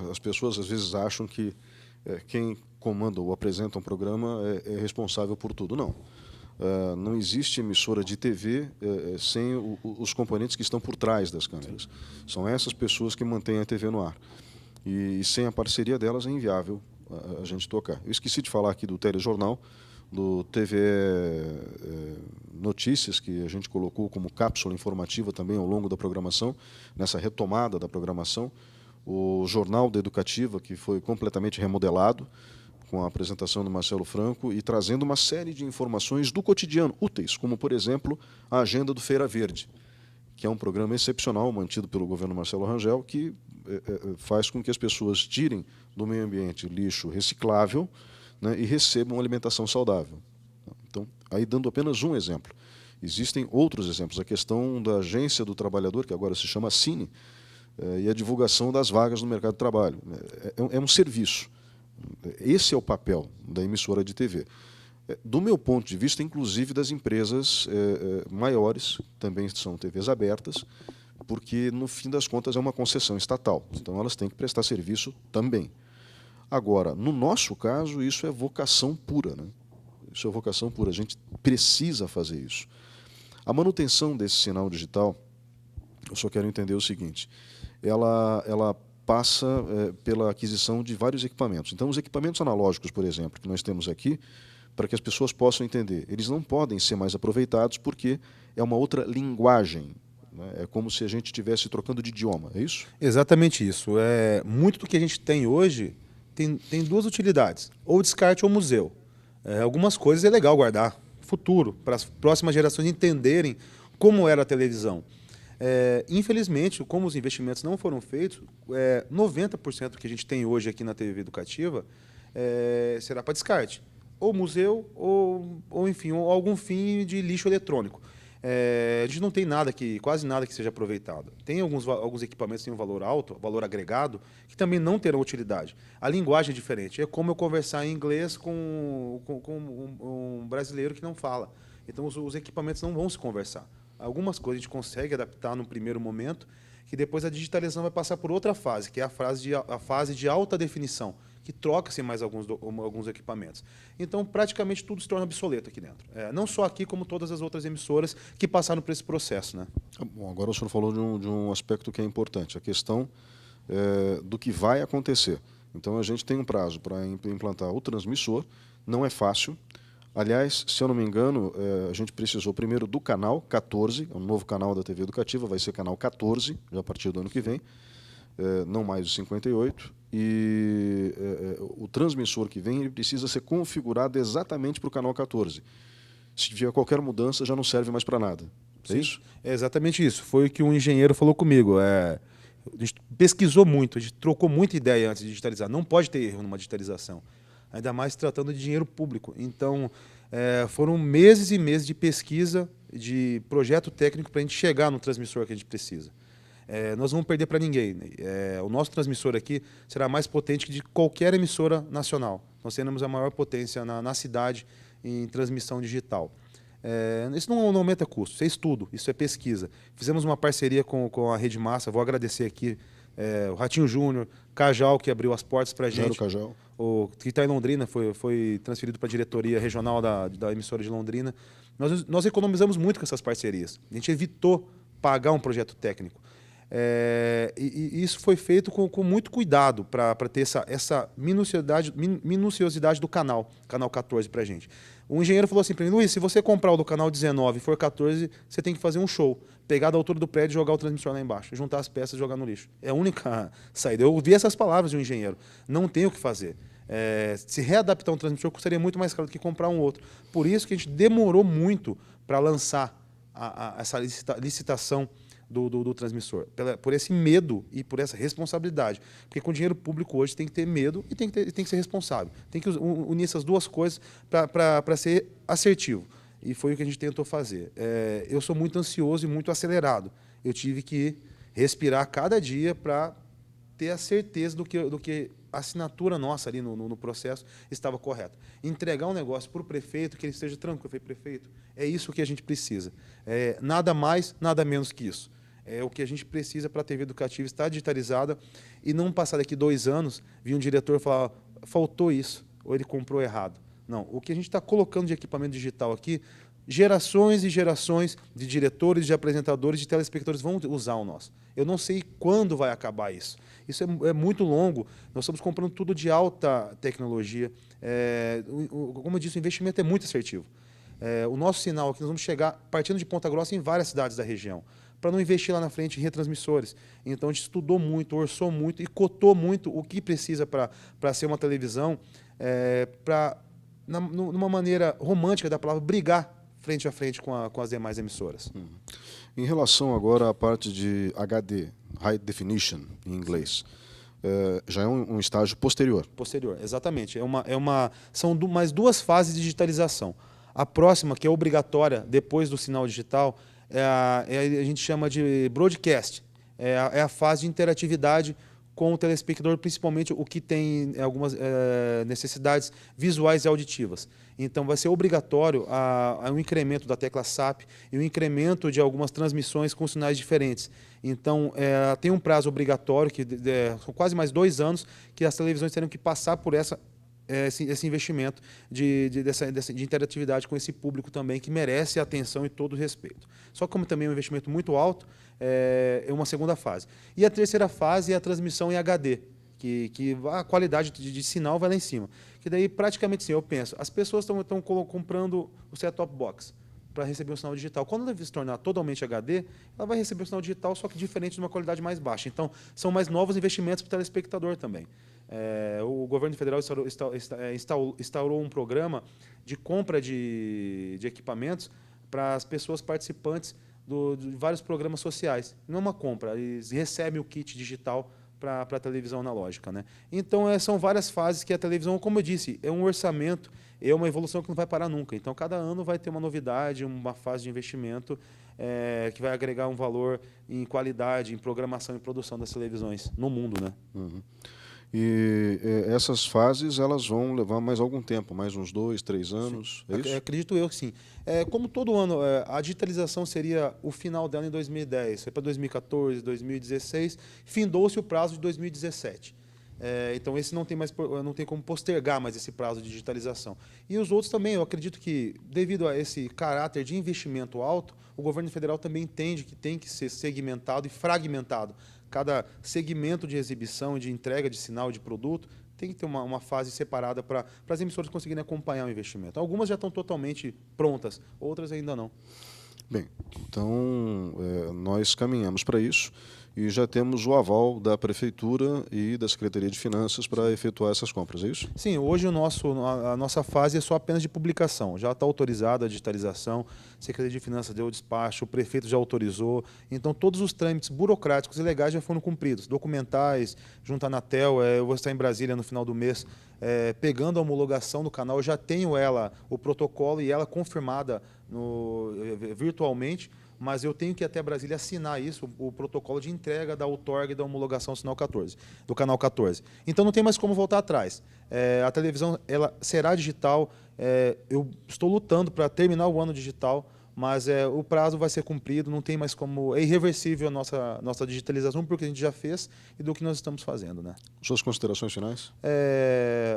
Speaker 1: as pessoas às vezes acham que quem comanda ou apresenta um programa é responsável por tudo. Não. Não existe emissora de TV sem os componentes que estão por trás das câmeras. São essas pessoas que mantêm a TV no ar. E sem a parceria delas é inviável a gente tocar. Eu esqueci de falar aqui do telejornal, do TV Notícias, que a gente colocou como cápsula informativa também ao longo da programação, nessa retomada da programação. O Jornal da Educativa, que foi completamente remodelado, com a apresentação do Marcelo Franco e trazendo uma série de informações do cotidiano, úteis, como, por exemplo, a agenda do Feira Verde, que é um programa excepcional, mantido pelo governo Marcelo Rangel, que faz com que as pessoas tirem do meio ambiente lixo reciclável, né, e recebam alimentação saudável. Então, aí dando apenas um exemplo. Existem outros exemplos. A questão da Agência do Trabalhador, que agora se chama Cine, e a divulgação das vagas no mercado de trabalho. É um serviço. Esse é o papel da emissora de TV. Do meu ponto de vista, inclusive das empresas maiores, também são TVs abertas, porque, no fim das contas, é uma concessão estatal. Então, elas têm que prestar serviço também. Agora, no nosso caso, isso é vocação pura, né? Isso é vocação pura. A gente precisa fazer isso. A manutenção desse sinal digital, eu só quero entender o seguinte, ela passa pela aquisição de vários equipamentos. Então, os equipamentos analógicos, por exemplo, que nós temos aqui, para que as pessoas possam entender, eles não podem ser mais aproveitados porque é uma outra linguagem. É como se a gente estivesse trocando de idioma, é isso?
Speaker 2: Exatamente isso. Muito do que a gente tem hoje tem duas utilidades, ou descarte ou museu. Algumas coisas é legal guardar, futuro, para as próximas gerações entenderem como era a televisão. Infelizmente, como os investimentos não foram feitos, 90% do que a gente tem hoje aqui na TV educativa será para descarte. Ou museu, enfim, ou algum fim de lixo eletrônico. A gente não tem quase nada que seja aproveitado. Tem alguns equipamentos que têm um valor alto, valor agregado, que também não terão utilidade. A linguagem é diferente. É como eu conversar em inglês com um brasileiro que não fala. Então, os equipamentos não vão se conversar. Algumas coisas a gente consegue adaptar no primeiro momento, que depois a digitalização vai passar por outra fase, que é a fase de alta definição, que troca-se mais alguns equipamentos. Então, praticamente tudo se torna obsoleto aqui dentro. Não só aqui, como todas as outras emissoras que passaram por esse processo, né?
Speaker 1: Bom, agora o senhor falou de um aspecto que é importante, a questão do que vai acontecer. Então a gente tem um prazo para implantar o transmissor, não é fácil. Aliás, se eu não me engano, a gente precisou primeiro do canal 14, é um novo canal da TV Educativa, vai ser canal 14, já a partir do ano que vem, não mais o 58. E o transmissor que vem ele precisa ser configurado exatamente para o canal 14. Se tiver qualquer mudança, já não serve mais para nada. É isso?
Speaker 2: É exatamente isso. Foi o que um engenheiro falou comigo. A gente pesquisou muito, a gente trocou muita ideia antes de digitalizar. Não pode ter erro numa digitalização, ainda mais tratando de dinheiro público. Então, foram meses e meses de pesquisa, de projeto técnico para a gente chegar no transmissor que a gente precisa. Nós não vamos perder para ninguém. O nosso transmissor aqui será mais potente que de qualquer emissora nacional. Nós teremos a maior potência na cidade em transmissão digital. Isso não aumenta custo, isso é estudo, isso é pesquisa. Fizemos uma parceria com a Rede Massa, vou agradecer aqui o Ratinho Júnior, Cajal, que abriu as portas para a gente.
Speaker 1: Cajal.
Speaker 2: O que está em Londrina, foi transferido para a diretoria regional da emissora de Londrina. Nós economizamos muito com essas parcerias. A gente evitou pagar um projeto técnico. E isso foi feito com muito cuidado para ter essa minuciosidade do canal 14 para a gente. O engenheiro falou assim para mim: Luiz, se você comprar o do canal 19 e for 14, você tem que fazer um show. Pegar da altura do prédio e jogar o transmissor lá embaixo. Juntar as peças e jogar no lixo. É a única saída. Eu ouvi essas palavras de um engenheiro. Não tem o que fazer. Se readaptar um transmissor custaria muito mais caro do que comprar um outro. Por isso que a gente demorou muito para lançar essa licitação do transmissor, por esse medo e por essa responsabilidade. Porque com dinheiro público hoje tem que ter medo e tem que ser responsável. Tem que unir essas duas coisas para ser assertivo. E foi o que a gente tentou fazer. Eu sou muito ansioso e muito acelerado. Eu tive que respirar cada dia para ter a certeza do que a assinatura nossa ali no processo estava correta. Entregar um negócio para o prefeito, que ele esteja tranquilo. Prefeito, é isso que a gente precisa. Nada mais, nada menos que isso. É o que a gente precisa para a TV Educativa estar digitalizada e não passar daqui 2 anos, vir um diretor e falar: faltou isso, ou ele comprou errado. Não, o que a gente está colocando de equipamento digital aqui, gerações e gerações de diretores, de apresentadores, de telespectadores vão usar o nosso. Eu não sei quando vai acabar isso. Isso é muito longo. Nós estamos comprando tudo de alta tecnologia. Como eu disse, o investimento é muito assertivo. O nosso sinal aqui, nós vamos chegar partindo de Ponta Grossa em várias cidades da região, para não investir lá na frente em retransmissores. Então, a gente estudou muito, orçou muito e cotou muito o que precisa para ser uma televisão, numa maneira romântica da palavra, brigar frente a frente com as demais emissoras.
Speaker 1: Em relação agora à parte de HD, High Definition, em inglês, já é um estágio posterior.
Speaker 2: Posterior, exatamente. São mais 2 fases de digitalização. A próxima, que é obrigatória depois do sinal digital, a gente chama de broadcast. É a fase de interatividade com o telespectador, principalmente o que tem algumas necessidades visuais e auditivas. Então, vai ser obrigatório um incremento da tecla SAP e um incremento de algumas transmissões com sinais diferentes. Então, tem um prazo obrigatório, que são quase mais 2 anos, que as televisões terão que passar por esse investimento de interatividade com esse público também, que merece atenção e todo o respeito. Só que como também é um investimento muito alto, é uma segunda fase. E a terceira fase é a transmissão em HD, que a qualidade de sinal vai lá em cima. Que daí, praticamente, sim, eu penso, as pessoas estão comprando o set-top box para receber um sinal digital. Quando ela se tornar totalmente HD, ela vai receber o sinal digital, só que diferente, de uma qualidade mais baixa. Então, são mais novos investimentos para o telespectador também. O governo federal instaurou um programa de compra de equipamentos para as pessoas participantes de vários programas sociais. Não é uma compra, eles recebem o kit digital para a televisão analógica, né? Então, são várias fases que a televisão, como eu disse, é um orçamento, é uma evolução que não vai parar nunca. Então, cada ano vai ter uma novidade, uma fase de investimento que vai agregar um valor em qualidade, em programação e produção das televisões no mundo, né?
Speaker 1: Uhum. E essas fases elas vão levar mais algum tempo, mais uns 2, 3 anos, é isso?
Speaker 2: Acredito eu que sim. Como todo ano, a digitalização seria o final dela em 2010, foi para 2014, 2016, findou-se o prazo de 2017. Então, esse não tem como postergar mais esse prazo de digitalização. E os outros também, eu acredito que, devido a esse caráter de investimento alto, o governo federal também entende que tem que ser segmentado e fragmentado cada segmento de exibição e de entrega de sinal de produto tem que ter uma fase separada para as emissoras conseguirem acompanhar o investimento. Algumas já estão totalmente prontas, outras ainda não.
Speaker 1: Bem, então nós caminhamos para isso e já temos o aval da Prefeitura e da Secretaria de Finanças para efetuar essas compras, é isso?
Speaker 2: Sim, hoje a nossa fase é só apenas de publicação. Já está autorizada a digitalização, a Secretaria de Finanças deu o despacho, o prefeito já autorizou. Então, todos os trâmites burocráticos e legais já foram cumpridos. Documentais, junto à Anatel, eu vou estar em Brasília no final do mês, pegando a homologação do canal. Eu já tenho o protocolo e ela confirmada virtualmente, mas eu tenho que ir até Brasília assinar isso, o protocolo de entrega da outorga e da homologação do canal 14. Então não tem mais como voltar atrás. A televisão ela será digital, eu estou lutando para terminar o ano digital, mas o prazo vai ser cumprido, não tem mais como. É irreversível a nossa digitalização, porque a gente já fez e do que nós estamos fazendo. Né?
Speaker 1: Suas considerações finais?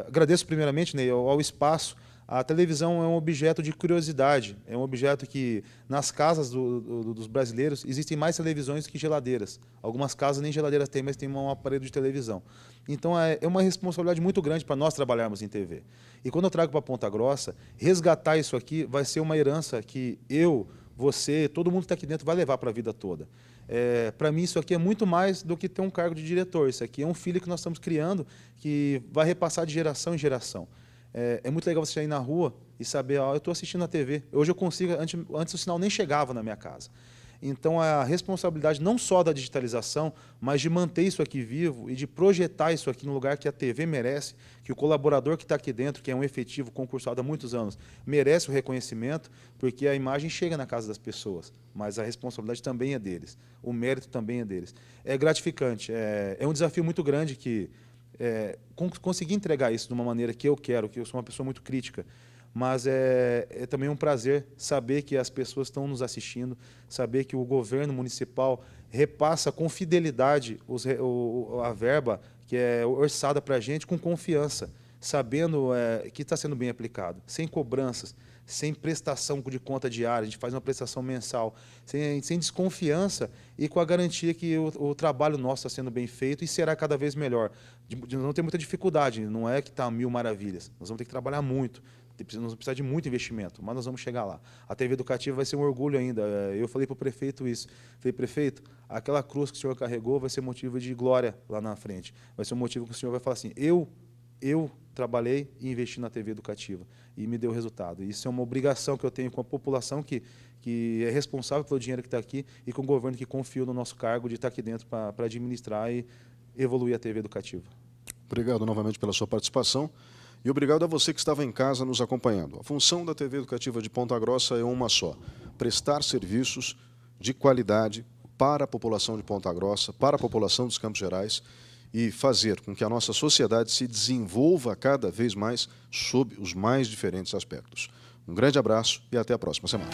Speaker 2: Agradeço primeiramente, Ney, ao espaço. A televisão é um objeto de curiosidade, é um objeto que, nas casas dos brasileiros, existem mais televisões que geladeiras. Algumas casas nem geladeiras têm, mas tem um aparelho de televisão. Então, é uma responsabilidade muito grande para nós trabalharmos em TV. E quando eu trago para Ponta Grossa, resgatar isso aqui vai ser uma herança que eu, você, todo mundo que está aqui dentro vai levar para a vida toda. Para mim, isso aqui é muito mais do que ter um cargo de diretor. Isso aqui é um filho que nós estamos criando que vai repassar de geração em geração. É muito legal você ir na rua e saber, eu estou assistindo a TV. Hoje eu consigo, antes o sinal nem chegava na minha casa. Então, a responsabilidade não só da digitalização, mas de manter isso aqui vivo e de projetar isso aqui no lugar que a TV merece, que o colaborador que está aqui dentro, que é um efetivo concursado há muitos anos, merece o reconhecimento, porque a imagem chega na casa das pessoas, mas a responsabilidade também é deles, o mérito também é deles. É gratificante, é um desafio muito grande que conseguir entregar isso de uma maneira que eu quero, que eu sou uma pessoa muito crítica, mas é também um prazer saber que as pessoas estão nos assistindo, saber que o governo municipal repassa com fidelidade a verba que é orçada para a gente com confiança, sabendo que está sendo bem aplicado, sem cobranças, sem prestação de conta diária, a gente faz uma prestação mensal, sem desconfiança e com a garantia que o trabalho nosso está sendo bem feito e será cada vez melhor. De não ter muita dificuldade, não é que está mil maravilhas, nós vamos ter que trabalhar muito, nós vamos precisar de muito investimento, mas nós vamos chegar lá. A TV Educativa vai ser um orgulho ainda. Eu falei para o prefeito isso. Falei, prefeito, aquela cruz que o senhor carregou vai ser motivo de glória lá na frente. Vai ser um motivo que o senhor vai falar assim, eu trabalhei e investi na TV Educativa e me deu resultado. Isso é uma obrigação que eu tenho com a população que é responsável pelo dinheiro que está aqui e com o governo que confiou no nosso cargo de estar aqui dentro para administrar e evoluir a TV Educativa.
Speaker 1: Obrigado novamente pela sua participação e obrigado a você que estava em casa nos acompanhando. A função da TV Educativa de Ponta Grossa é uma só: prestar serviços de qualidade para a população de Ponta Grossa, para a população dos Campos Gerais, e fazer com que a nossa sociedade se desenvolva cada vez mais sob os mais diferentes aspectos. Um grande abraço e até a próxima semana.